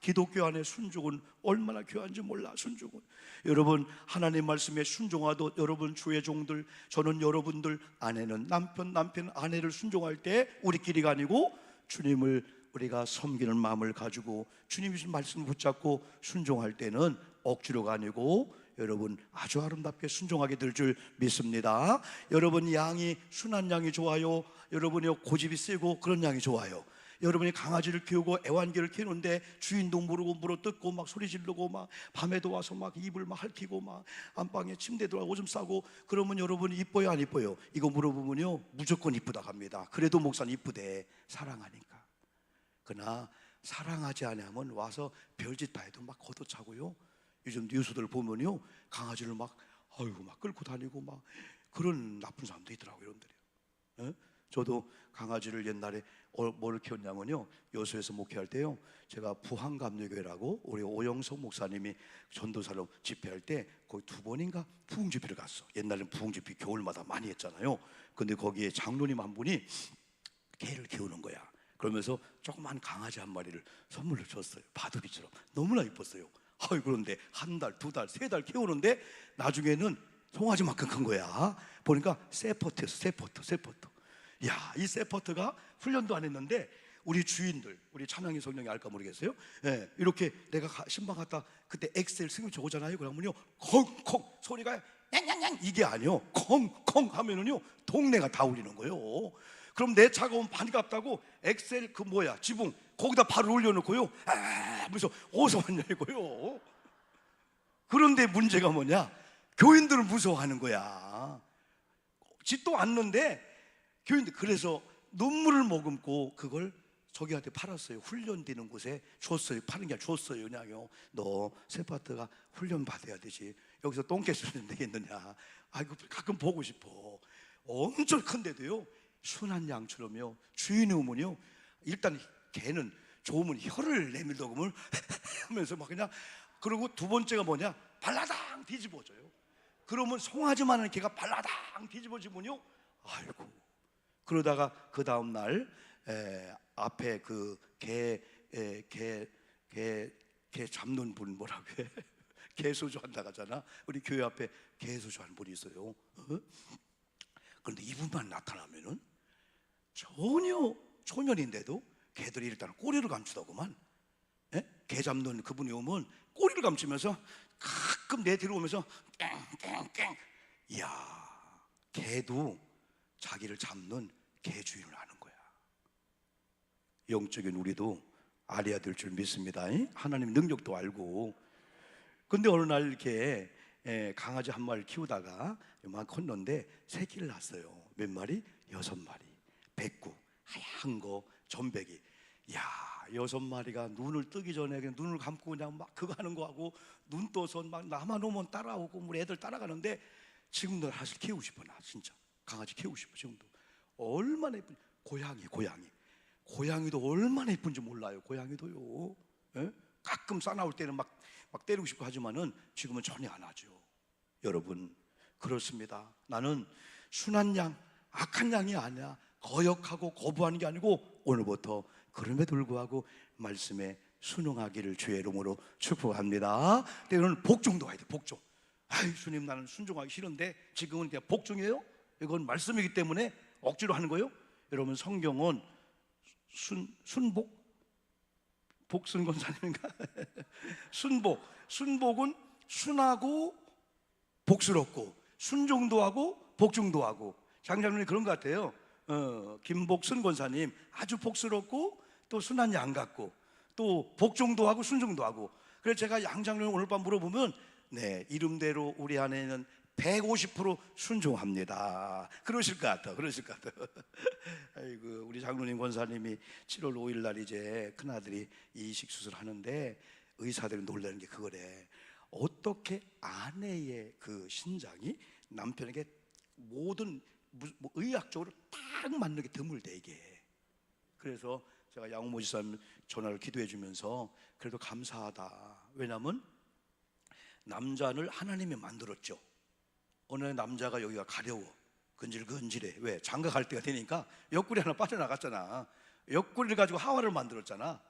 기독교 안에 순종은 얼마나 귀한지 몰라. 순종은 여러분, 하나님 말씀에 순종하도 여러분 주의 종들, 저는 여러분들 아내는 남편 아내를 순종할 때 우리끼리가 아니고 주님을 우리가 섬기는 마음을 가지고 주님이 주신 말씀을 붙잡고 순종할 때는 억지로가 아니고 여러분 아주 아름답게 순종하게 될 줄 믿습니다. 여러분 양이 순한 양이 좋아요? 여러분이 고집이 세고 그런 양이 좋아요? 여러분이 강아지를 키우고 애완개를 키우는데 주인도 모르고 물어뜯고 막 소리 지르고 막 밤에도 와서 막 입을 막 핥히고 막 안방에 침대에 들어가 오줌 싸고 그러면 여러분이 이뻐요 안 이뻐요? 이거 물어보면요 무조건 이쁘다 합니다. 그래도 목사는 이쁘대. 사랑하니까. 그러나 사랑하지 않으면 와서 별짓 다 해도 막 걷어차고요. 요즘 뉴스들 보면요 강아지를 막 끌고 다니고 막 그런 나쁜 사람도 있더라고요, 여러분들이. 저도 강아지를 옛날에 뭐를 키웠냐면요, 여수에서 목회할 때요, 제가 부항감리교회라고 우리 오영석 목사님이 전도사로 집회할 때 거기 2번인가 부흥집회를 갔어. 옛날에는 부흥집회 겨울마다 많이 했잖아요. 근데 거기에 장로님 한 분이 개를 키우는 거야. 그러면서 조그만 강아지 한 마리를 선물로 줬어요. 바둑이처럼. 너무나 이뻤어요. 그런데 1달, 2달, 3달 키우는데 나중에는 송아지만큼 큰 거야. 보니까 세퍼트였어. 세퍼트. 야, 이 세퍼트가 훈련도 안 했는데 우리 주인들, 우리 찬양이 성령이 알까 모르겠어요. 이렇게 내가 신방 갔다 그때 엑셀 승용차 오잖아요. 그러면요 콩콩 소리가 냥냥냥 이게 아니요, 콩콩 하면은요 동네가 다 울리는 거예요. 그럼 내 차가 오면 반갑다고 엑셀 지붕 거기다 발을 올려놓고요 하면서 어디서 왔냐 이거요. 그런데 문제가 뭐냐, 교인들은 무서워하는 거야. 짖도 않는데 교인들, 그래서 눈물을 머금고 그걸 저기한테 팔았어요. 훈련되는 곳에 줬어요. 파는 게 아니라 줬어요. 그냥요, 너 세파트가 훈련 받아야 되지, 여기서 똥개수는 되겠느냐. 가끔 보고 싶어. 엄청 큰데도요 순한 양처럼요 주인이 오면요 일단 개는 좋으면 혀를 내밀더구먼 하면서 막 그냥. 그리고 두 번째가 뭐냐, 발라당 뒤집어져요. 그러면 송아지만한 개가 발라당 뒤집어지면요 그러다가 그 다음 날 앞에 그 개 잡는 분 뭐라고 해? 개소주 한다 가잖아. 우리 교회 앞에 개소주 하는 분이 있어요. 그런데 이분만 나타나면은 전혀 초면인데도 개들이 일단 꼬리를 감추더구만. 개 잡는 그분이 오면 꼬리를 감추면서 가끔 내 뒤로 오면서 깽깽깽. 이야, 개도 자기를 잡는 개 주인을 아는 거야. 영적인 우리도 알아야 될 줄 믿습니다. 하나님 능력도 알고. 근데 어느 날 이렇게 강아지 한 마리를 키우다가 막 컸는데 새끼를 낳았어요. 몇 마리? 6마리. 백구, 하얀 거, 전백이. 야, 6마리가 눈을 뜨기 전에 그냥 눈을 감고 그냥 막 그거 하는 거 하고, 눈 떠서 막 나만 오면 따라오고 우리 애들 따라가는데, 지금도 사실 키우고 싶어. 나 진짜 강아지 키우고 싶어. 지금도 얼마나 예쁜. 고양이도 얼마나 예쁜지 몰라요. 고양이도요. 예? 가끔 싸나올 때는 막 때리고 싶고 하지만은 지금은 전혀 안 하죠. 여러분, 그렇습니다. 나는 순한 양, 악한 양이 아니야. 거역하고 거부하는 게 아니고, 오늘부터 그럼에도 불구하고 말씀에 순응하기를 주의 이름으로 축복합니다. 때로는 복종도 가야 돼. 복종. 아이, 주님, 나는 순종하기 싫은데 지금은 그냥 복종이에요? 이건 말씀이기 때문에 억지로 하는 거예요? 여러분, 성경은 순복? 복순 권사님인가? 순복은 순하고 복스럽고, 순종도 하고 복종도 하고. 장장님이 그런 것 같아요. 김복순 권사님 아주 복스럽고 또 순한 양 같고 또 복종도 하고 순종도 하고. 그래서 제가 양장님 오늘 밤 물어보면, 네, 이름대로 우리 아내는 150% 순종합니다. 그러실 것 같아. 아이고, 우리 장로님 권사님이 7월 5일 날 이제 큰아들이 이식 수술하는데 의사들이 놀라는 게 그거래. 어떻게 아내의 그 신장이 남편에게 모든 의학적으로 딱 맞는 게 드물대 이게. 그래서 제가 양호 지사님 전화를 기도해 주면서 그래도 감사하다. 왜냐하면 남자를 하나님이 만들었죠. 어느 날 남자가 여기가 가려워, 근질근질해. 왜? 장가갈 때가 되니까 옆구리 하나 빠져나갔잖아. 옆구리를 가지고 하와를 만들었잖아.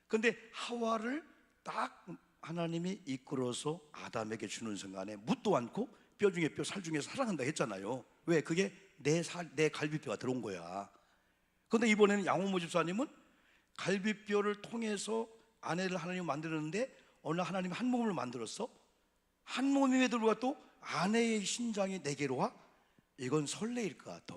근데 하와를 딱 하나님이 이끌어서 아담에게 주는 순간에 묻도 않고 뼈 중에 뼈, 살 중에 사랑한다 했잖아요. 왜? 그게 내 갈비뼈가 들어온 거야. 근데 이번에는 양호모 집사님은 갈비뼈를 통해서 아내를 하나님이 만들었는데, 어느 날 하나님이 한 몸을 만들었어. 한 몸임에도 불구하고 또 아내의 신장이 내게로 와? 이건 설레일 것 같아.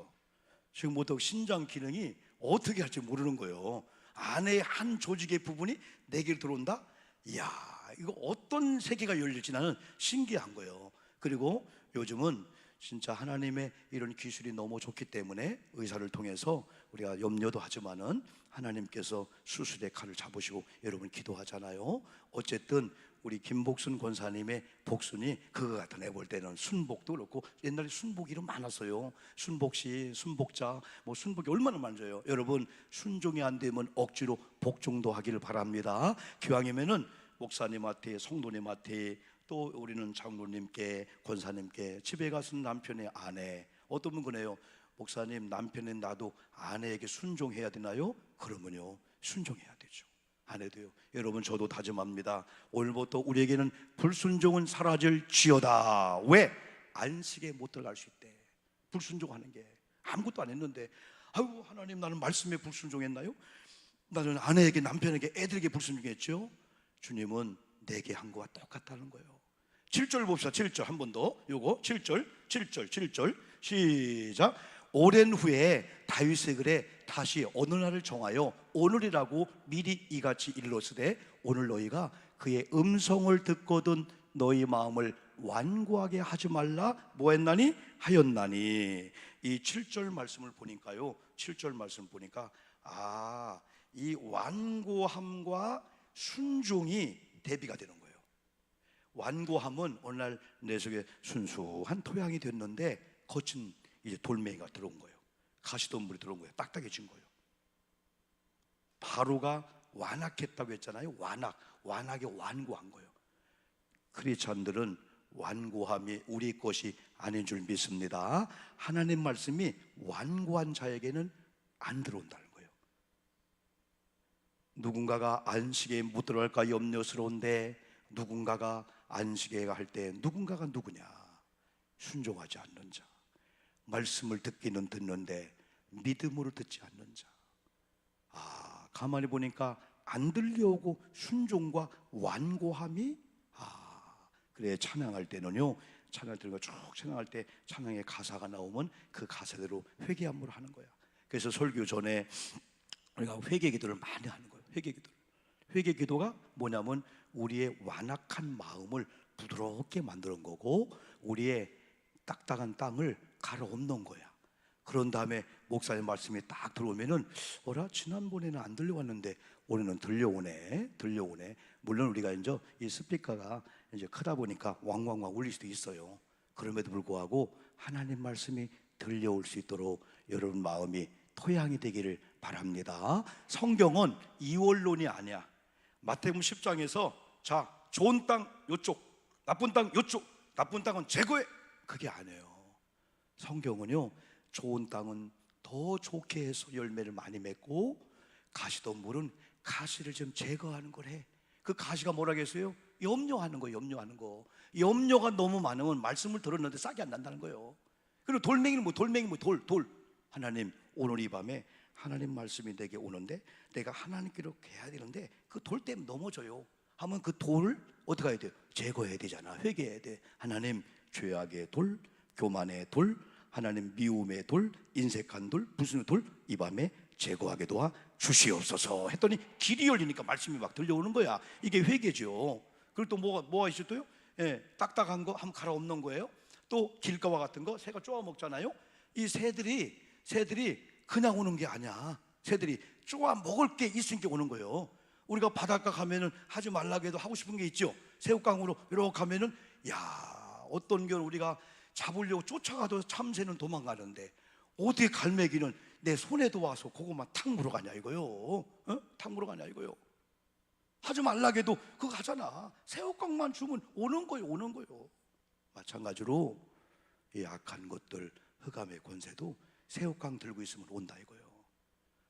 지금부터 신장 기능이 어떻게 할지 모르는 거예요. 아내의 한 조직의 부분이 내게로 들어온다? 이야, 이거 어떤 세계가 열릴지 나는 신기한 거예요. 그리고 요즘은 진짜 하나님의 이런 기술이 너무 좋기 때문에 의사를 통해서 우리가 염려도 하지만은 하나님께서 수술의 칼을 잡으시고 여러분 기도하잖아요. 어쨌든 우리 김복순 권사님의 복순이 그거 같아. 내가 볼 때는 순복도 그렇고, 옛날에 순복 이름 많았어요. 순복시, 순복자, 뭐 순복이 얼마나 많아요. 여러분, 순종이 안 되면 억지로 복종도 하기를 바랍니다. 기왕이면은 목사님한테, 성도님한테, 또 우리는 장로님께, 권사님께, 집에 가서 남편의 아내, 어떤 분 그래요. 목사님, 남편은 나도 아내에게 순종해야 되나요? 그러면요, 순종해야 되죠. 아내도요. 여러분, 저도 다짐합니다. 오늘부터 우리에게는 불순종은 사라질지어다. 왜? 안식에 못 들어갈 수 있대. 불순종하는 게 아무것도 안 했는데, 아유 하나님, 나는 말씀에 불순종했나요? 나는 아내에게, 남편에게, 애들에게 불순종했죠. 주님은 내게 한 거와 똑같다는 거예요. 7절 봅시다. 7절 한 번 더. 요거 7절 시작. 오랜 후에 다윗이 그래 다시 어느 날을 정하여 오늘이라고 미리 이같이 일렀으되, 오늘 너희가 그의 음성을 듣거든 너희 마음을 완고하게 하지 말라. 뭐 했나니? 하였나니. 이 7절 말씀을 보니까요, 7절 말씀을 보니까 이 완고함과 순종이 대비가 되는 거예요. 완고함은 오늘날 내 속에 순수한 토양이 됐는데 거친 이제 돌멩이가 들어온 거예요. 가시덤불이 들어온 거예요. 딱딱해진 거예요. 바로가 완악했다고 했잖아요. 완악에 완고한 거예요. 크리스찬들은 완고함이 우리 것이 아닌 줄 믿습니다. 하나님 말씀이 완고한 자에게는 안 들어온다는 거예요. 누군가가 안식에 못 들어갈까 염려스러운데, 누군가가 안식에 할 때 누군가가 누구냐? 순종하지 않는 자, 말씀을 듣기는 듣는데 믿음으로 듣지 않는 자. 가만히 보니까 안 들려오고 순종과 완고함이. 그래, 찬양할 때는요, 찬양 들고 쭉 찬양할 때 찬양의 가사가 나오면 그 가사대로 회개함으로 하는 거야. 그래서 설교 전에 우리가 회개 기도를 많이 하는 거예요. 회개 기도. 회개 기도가 뭐냐면 우리의 완악한 마음을 부드럽게 만드는 거고 우리의 딱딱한 땅을 갈아엎는 거야. 그런 다음에 목사님 말씀이 딱 들어오면은 어라 지난번에는 안 들려왔는데 올해는 들려오네. 물론 우리가 이제 이 스피커가 이제 크다 보니까 왕왕왕 울릴 수도 있어요. 그럼에도 불구하고 하나님 말씀이 들려올 수 있도록 여러분 마음이 토양이 되기를 바랍니다. 성경은 이원론이 아니야. 마태복음 10장에서 자 좋은 땅 요쪽, 나쁜 땅 요쪽, 나쁜 땅은 제거해, 그게 아니에요. 성경은요 좋은 땅은 더 좋게 해서 열매를 많이 맺고 가시덤불은 가시를 좀 제거하는 걸 해. 그 가시가 뭐라겠어요? 염려하는 거. 염려가 너무 많으면 말씀을 들었는데 싹이 안 난다는 거예요. 그리고 돌멩이는 돌. 하나님 오늘 이 밤에 하나님 말씀이 내게 오는데 내가 하나님께로 가야 되는데 그 돌 때문에 넘어져요 하면 그 돌을 어떻게 해야 돼요? 제거해야 되잖아. 회개해야 돼. 하나님 죄악의 돌, 교만의 돌, 하나님 미움의 돌, 인색한 돌, 불순의 돌 이 밤에 제거하게 도와 주시옵소서 했더니 길이 열리니까 말씀이 막 들려오는 거야. 이게 회개죠. 그리고 또 뭐가 있었어요? 딱딱한 거 한번 갈아엎는 거예요. 또 길가와 같은 거 새가 쪼아 먹잖아요. 이 새들이 그냥 오는 게 아니야. 새들이 쪼아 먹을 게 있으니까 오는 거예요. 우리가 바닷가 가면은 하지 말라고 해도 하고 싶은 게 있죠. 새우깡으로 이렇게 가면은 어떤 경 우리가 잡으려고 쫓아가도 참새는 도망가는데 어떻게 갈매기는 내 손에도 와서 그것만 탁 물어가냐 이거요. 탁 물어가냐 이거요. 하지 말라고 해도 그거 하잖아. 새우깡만 주면 오는 거예요. 마찬가지로 이 악한 것들, 흑암의 권세도 새우깡 들고 있으면 온다 이거요.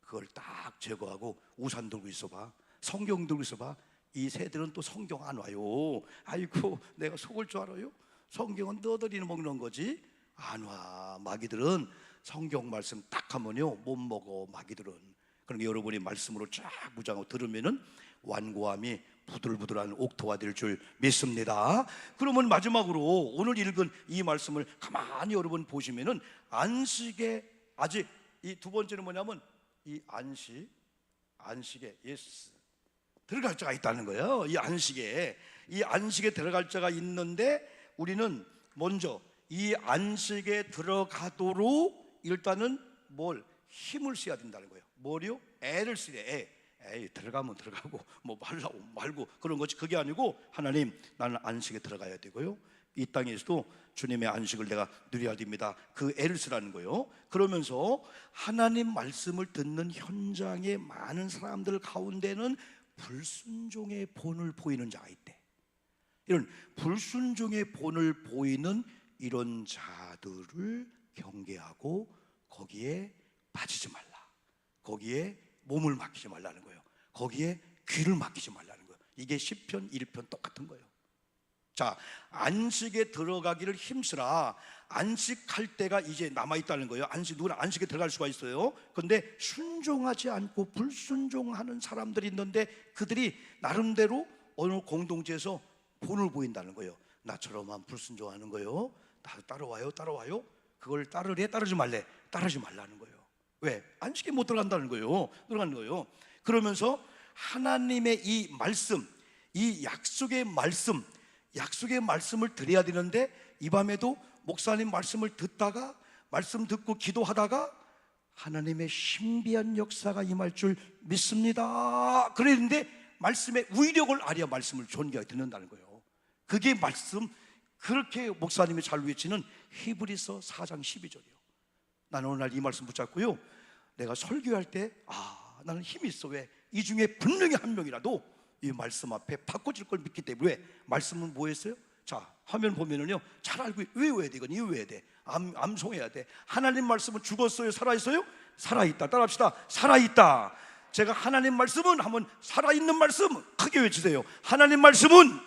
그걸 딱 제거하고 우산 들고 있어봐, 성경 들고 있어봐. 이 새들은 또 성경 안 와요. 아이고 내가 속을 줄 알아요? 성경은 너들이 먹는 거지 안 와. 마귀들은 성경 말씀 딱 하면요 못 먹어. 마귀들은. 그러니까 여러분이 말씀으로 쫙 무장하고 들으면은 완고함이 부들부들한 옥토가 될 줄 믿습니다. 그러면 마지막으로 오늘 읽은 이 말씀을 가만히 여러분 보시면은 안식에 아직 이 두 번째는 뭐냐면 이 안식에 예수 들어갈 자가 있다는 거예요. 이 안식에 들어갈 자가 있는데 우리는 먼저 이 안식에 들어가도록 일단은 힘을 써야 된다는 거예요. 뭐요? 애를 쓰래. 에이 들어가면 들어가고 뭐 말고 그런 거지. 그게 아니고 하나님 나는 안식에 들어가야 되고요. 이 땅에서도 주님의 안식을 내가 누려야 됩니다. 그 애를 쓰라는 거예요. 그러면서 하나님 말씀을 듣는 현장의 많은 사람들 가운데는 불순종의 본을 보이는 자가 있대. 이런 불순종의 본을 보이는 이런 자들을 경계하고 거기에 빠지지 말라. 거기에 몸을 맡기지 말라는 거예요. 거기에 귀를 맡기지 말라는 거예요. 이게 시편 1편 똑같은 거예요. 자, 안식에 들어가기를 힘쓰라. 안식할 때가 이제 남아있다는 거예요. 누구나 안식에 들어갈 수가 있어요. 그런데 순종하지 않고 불순종하는 사람들이 있는데 그들이 나름대로 어느 공동체에서 본을 보인다는 거예요. 나처럼만 불순종하는 거예요. 따라와요. 그걸 따르래 따르지 말래 따르지 말라는 거예요. 왜? 안식에 못 들어간다는 거예요. 들어가는 거예요. 그러면서 하나님의 이 말씀, 이 약속의 말씀을 드려야 되는데 이 밤에도 목사님 말씀을 듣다가 말씀 듣고 기도하다가 하나님의 신비한 역사가 임할 줄 믿습니다. 그랬는데 말씀의 위력을 알아야 말씀을 존귀하게 듣는다는 거예요. 그게 말씀. 그렇게 목사님이 잘 외치는 히브리서 4장 12절이에요 나는 오늘 이 말씀 붙잡고요 내가 설교할 때 나는 힘이 있어. 왜? 이 중에 분명히 한 명이라도 이 말씀 앞에 바꿔질 걸 믿기 때문에. 말씀은 뭐였어요? 자, 화면 보면은요 잘 알고 외워야 돼. 이건 외워야 돼. 암송해야 돼. 하나님 말씀은 죽었어요? 살아있어요? 살아있다. 따라합시다. 살아있다. 제가 하나님 말씀은 하면 살아있는 말씀 크게 외치세요. 하나님 말씀은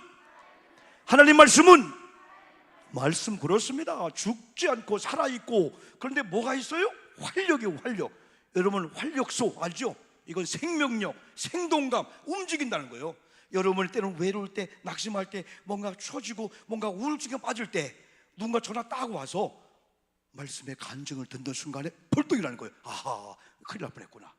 말씀 그렇습니다. 죽지 않고 살아있고. 그런데 뭐가 있어요? 활력이요. 활력. 여러분 활력소 알죠? 이건 생명력, 생동감, 움직인다는 거예요. 여러분 때는 외로울 때, 낙심할 때, 뭔가 처지고 뭔가 우울증에 빠질 때 누군가 전화 딱 와서 말씀의 간증을 듣는 순간에 벌떡 일어나는 거예요. 큰일 날 뻔했구나.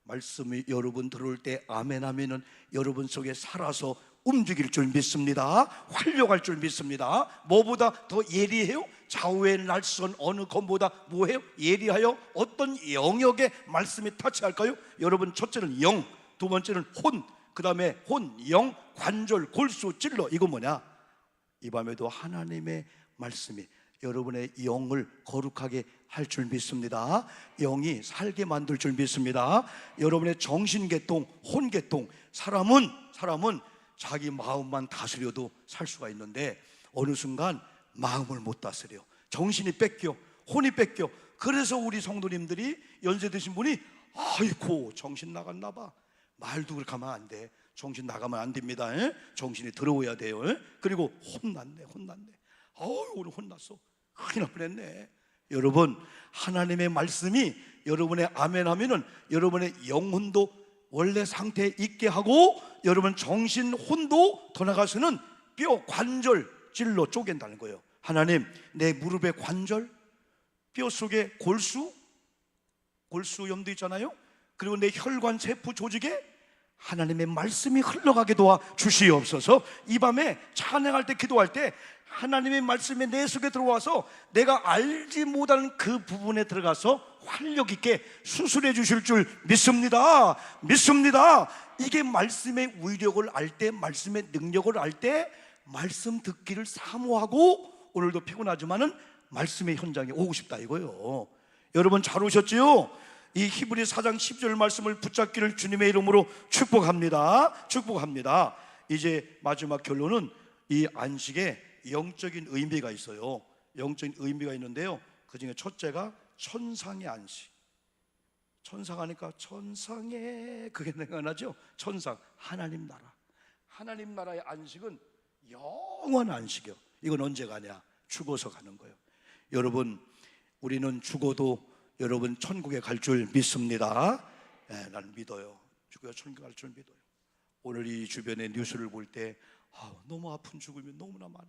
말씀이 여러분 들어올 때 아멘 하면은 여러분 속에 살아서 움직일 줄 믿습니다. 활력할 줄 믿습니다. 뭐보다 더 예리해요? 좌우의 날선 어느 것보다 뭐해요? 예리하여 어떤 영역에 말씀이 터치할까요? 여러분, 첫째는 영, 두 번째는 혼, 그 다음에 혼, 영, 관절, 골수, 찔러. 이거 뭐냐? 이 밤에도 하나님의 말씀이 여러분의 영을 거룩하게 할 줄 믿습니다. 영이 살게 만들 줄 믿습니다. 여러분의 정신계통, 혼계통. 사람은 자기 마음만 다스려도 살 수가 있는데 어느 순간 마음을 못 다스려. 정신이 뺏겨, 혼이 뺏겨. 그래서 우리 성도님들이 연세 드신 분이 아이고 정신 나갔나 봐. 말도 그렇게 하면 안 돼. 정신 나가면 안 됩니다. 정신이 들어오야 돼요. 그리고 혼났네. 오늘 혼났어. 큰일 날 뻔했네. 여러분, 하나님의 말씀이 여러분의 아멘 하면은 여러분의 영혼도 원래 상태에 있게 하고 여러분 정신, 혼도 더 나가서는 뼈, 관절, 찔러 쪼갠다는 거예요. 하나님, 내 무릎의 관절, 뼈 속에 골수염도 있잖아요. 그리고 내 혈관, 세포 조직에 하나님의 말씀이 흘러가게 도와 주시옵소서. 이 밤에 찬양할 때, 기도할 때 하나님의 말씀이 내 속에 들어와서 내가 알지 못하는 그 부분에 들어가서 활력 있게 수술해 주실 줄 믿습니다. 이게 말씀의 위력을 알 때, 말씀의 능력을 알 때 말씀 듣기를 사모하고 오늘도 피곤하지만은 말씀의 현장에 오고 싶다 이거예요. 여러분 잘 오셨지요? 이 히브리 4장 10절 말씀을 붙잡기를 주님의 이름으로 축복합니다. 이제 마지막 결론은 이 안식에 영적인 의미가 있어요. 영적인 의미가 있는데요, 그 중에 첫째가 천상의 안식. 천상하니까 천상의, 그게 생각나죠? 천상, 하나님 나라의 안식은 영원한 안식이요. 이건 언제 가냐? 죽어서 가는 거예요. 여러분, 우리는 죽어도 여러분 천국에 갈 줄 믿습니다. 나는 믿어요. 죽어야 천국에 갈 줄 믿어요. 오늘 이 주변의 뉴스를 볼 때 너무 아픈 죽음이 너무나 많아.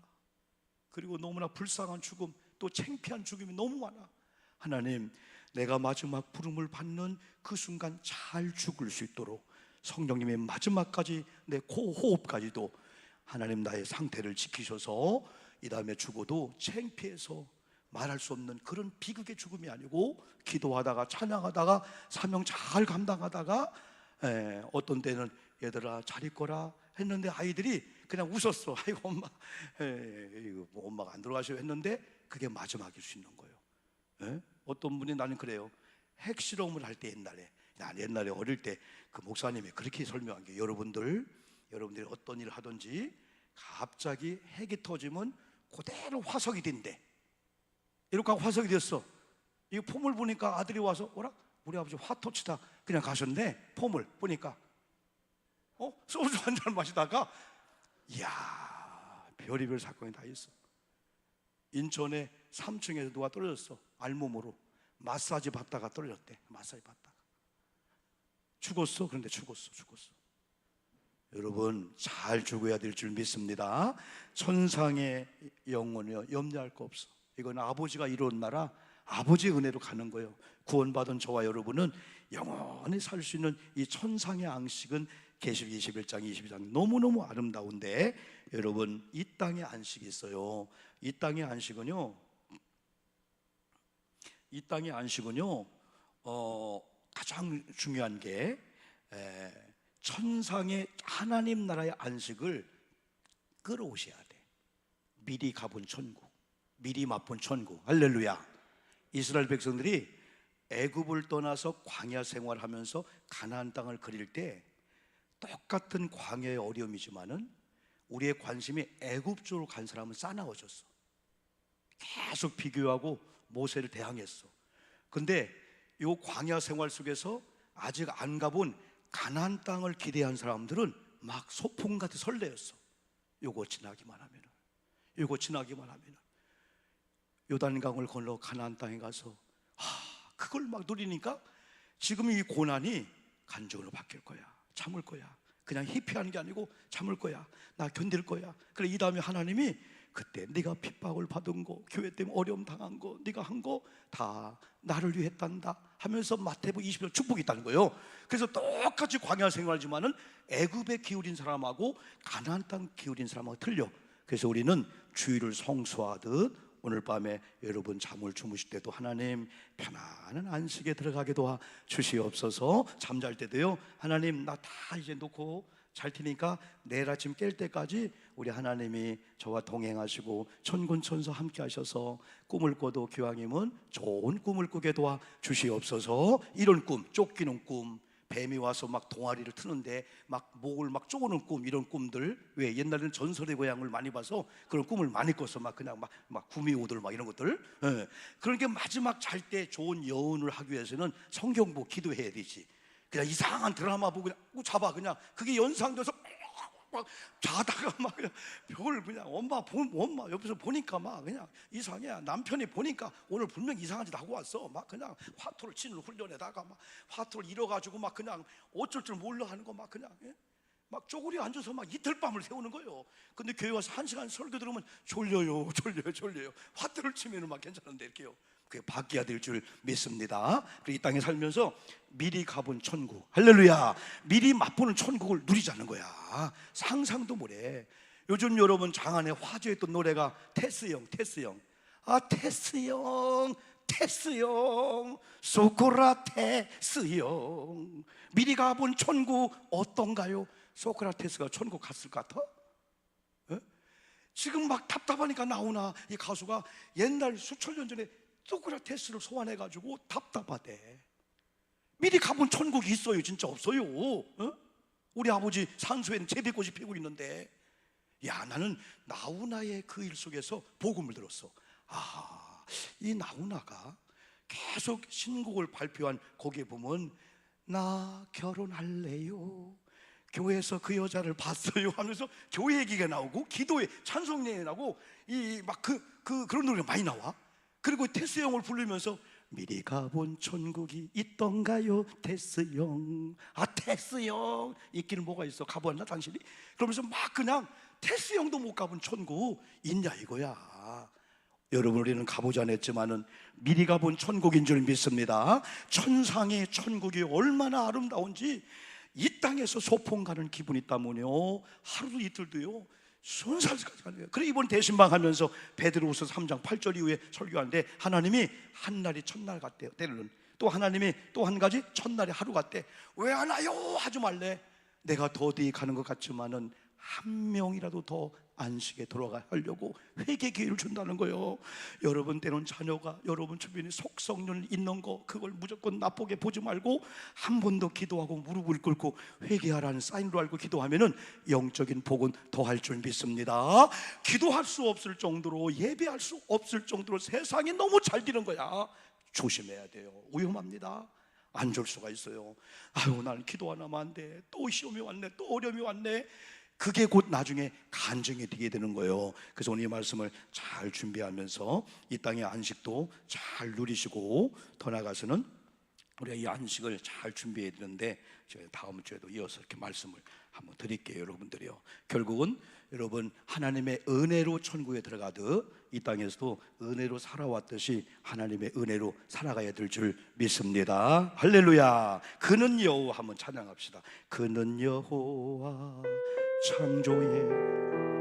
그리고 너무나 불쌍한 죽음, 또 창피한 죽음이 너무 많아. 하나님, 내가 마지막 부름을 받는 그 순간 잘 죽을 수 있도록 성령님의 마지막까지, 내 호흡까지도 하나님 나의 상태를 지키셔서 이 다음에 죽어도 창피해서 말할 수 없는 그런 비극의 죽음이 아니고 기도하다가 찬양하다가 사명 잘 감당하다가 어떤 때는 얘들아 잘 있거라 했는데 아이들이 그냥 웃었어. 아이고 엄마, 뭐 엄마가 안 들어가셔 했는데 그게 마지막일 수 있는 거예요. 어떤 분이 나는 그래요. 핵실험을 할 때 옛날에 어릴 때 그 목사님이 그렇게 설명한 게, 여러분들이 어떤 일을 하든지 갑자기 핵이 터지면 그대로 화석이 된대. 이렇게 하고 화석이 됐어. 이 폼을 보니까 아들이 와서 우리 아버지 화토치다 그냥 가셨네. 폼을 보니까 소주 한잔 마시다가 이야, 별의별 사건이 다 있어. 인천에 3층에서 누가 떨어졌어. 알몸으로 마사지 받다가 떨어졌대. 마사지 받다가 죽었어. 그런데 죽었어. 여러분, 잘 죽어야 될 줄 믿습니다. 천상의 영혼이요, 염려할 거 없어. 이건 아버지가 이룬 나라, 아버지의 은혜로 가는 거예요. 구원받은 저와 여러분은 영원히 살 수 있는 이 천상의 안식은 계시록 21장 22장 너무너무 아름다운데, 여러분 이 땅의 안식이 있어요. 이 땅의 안식은요 가장 중요한 게 천상의 하나님 나라의 안식을 끌어오셔야 돼. 미리 가본 천국, 미리 맛본 천국. 할렐루야. 이스라엘 백성들이 애굽을 떠나서 광야 생활하면서 가나안 땅을 그릴 때 똑같은 광야의 어려움이지만은 우리의 관심이 애굽 쪽으로 간 사람은 싸나워졌어. 계속 비교하고 모세를 대항했어. 근데 이 광야 생활 속에서 아직 안 가본 가나안 땅을 기대한 사람들은 막 소풍같이 설레었어. 요거 지나기만 하면은 요단강을 건너 가나안 땅에 가서 그걸 막 누리니까 지금 이 고난이 간증으로 바뀔 거야. 참을 거야. 그냥 회피하는 게 아니고 참을 거야. 나 견딜 거야. 그래, 이 다음에 하나님이 그때 네가 핍박을 받은 거, 교회 때문에 어려움 당한 거, 네가 한 거 다 나를 위해 했단다 하면서 마태복음 20절 축복이 있다는 거예요. 그래서 똑같이 광야 생활하지만은 애굽에 기울인 사람하고 가나안 땅 기울인 사람하고 틀려. 그래서 우리는 주일을 성수하듯 오늘 밤에 여러분 잠을 주무실 때도 하나님 편안한 안식에 들어가게 도와 주시옵소서. 잠잘 때도요, 하나님 나 다 이제 놓고 잘 테니까 내일 아침 깰 때까지 우리 하나님이 저와 동행하시고 천군천사 함께 하셔서 꿈을 꿔도 기왕이면 좋은 꿈을 꾸게 도와 주시옵소서. 이런 꿈, 쫓기는 꿈, 뱀이 와서 막 동아리를 트는데 막 목을 막 쪼는 꿈, 이런 꿈들, 왜 옛날에는 전설의 고향을 많이 봐서 그런 꿈을 많이 꿨어. 막 그냥 막 구미호들 막 이런 것들. 예. 그러니까 마지막 잘 때 좋은 여운을 하기 위해서는 성경 보고 기도해야 되지. 그냥 이상한 드라마 보고 그냥 잡아, 그냥 그게 연상돼서 막 자다가 막 그냥 벽을 그냥 엄마 옆에서 보니까 막 그냥 이상해. 남편이 보니까 오늘 분명 이상한 짓 하고 왔어. 막 그냥 화투를 치는 훈련에다가 막 화투를 잃어가지고 막 그냥 어쩔 줄 몰라 하는 거 막 그냥, 예? 막 쪼그려 앉아서 막 이틀 밤을 새우는 거예요. 근데 교회 와서 1시간 설교 들으면 졸려요. 화투를 치면은 막 괜찮은데 이렇게요. 그게 바뀌어야 될 줄 믿습니다. 그리고 이 땅에 살면서 미리 가본 천국, 할렐루야, 미리 맛보는 천국을 누리자는 거야. 상상도 못해. 요즘 여러분 장안에 화제였던 노래가 테스형. 테스형 소크라테스형. 미리 가본 천국 어떤가요? 소크라테스가 천국 갔을 것 같아? 에? 지금 막 답답하니까 나오나 이 가수가 옛날 수천 년 전에 소크라테스를 소환해가지고 답답하대. 미리 가본 천국이 있어요? 진짜 없어요. 어? 우리 아버지 산소에는 제비꽃이 피고 있는데, 야, 나는 나훈아의 그 일 속에서 복음을 들었어. 아, 이 나훈아가 계속 신곡을 발표한 거기에 보면 나 결혼할래요, 교회에서 그 여자를 봤어요 하면서 교회 얘기가 나오고 기도에 찬송이 나오고 이 막 그런 노래가 많이 나와. 그리고 테스 형을 부르면서 미리 가본 천국이 있던가요 테스 형. 아, 테스 형 있기는 뭐가 있어, 가보았나 당신이? 그러면서 막 그냥 테스 형도 못 가본 천국 있냐 이거야. 여러분, 우리는 가보지 않았지만은 미리 가본 천국인 줄 믿습니다. 천상의 천국이 얼마나 아름다운지 이 땅에서 소풍 가는 기분이 있다면요, 하루도 이틀도요 순살까지 가는 거예요. 그래 이번 대신방 하면서 베드로후서 3장 8절 이후에 설교하는데 하나님이 한 날이 첫날 같대요. 때로는 또 하나님이 또 한 가지 첫날이 하루 같대. 왜 안 와요 하지 말래. 내가 더디 가는 것 같지만은 한 명이라도 더 안식에 돌아가려고 회개 기회를 준다는 거예요. 여러분 때는 자녀가 여러분 주변에 속성률 있는 거 그걸 무조건 나쁘게 보지 말고 한 번 더 기도하고 무릎을 꿇고 회개하라는 사인으로 알고 기도하면은 영적인 복은 더할 줄 믿습니다. 기도할 수 없을 정도로, 예배할 수 없을 정도로 세상이 너무 잘 되는 거야. 조심해야 돼요. 위험합니다. 안 줄 수가 있어요. 아유, 나는 기도 안 하면 안 돼. 또 시험이 왔네, 또 어려움이 왔네. 그게 곧 나중에 간증이 되게 되는 거예요. 그래서 오늘 이 말씀을 잘 준비하면서 이 땅의 안식도 잘 누리시고 더 나아가서는 우리가 이 안식을 잘 준비해야 되는데, 제가 다음 주에도 이어서 이렇게 말씀을 한번 드릴게요. 여러분들이요, 결국은 여러분 하나님의 은혜로 천국에 들어가듯 이 땅에서도 은혜로 살아왔듯이 하나님의 은혜로 살아가야 될 줄 믿습니다. 할렐루야. 그는 여호와 한번 찬양합시다. 그는 여호와 창조의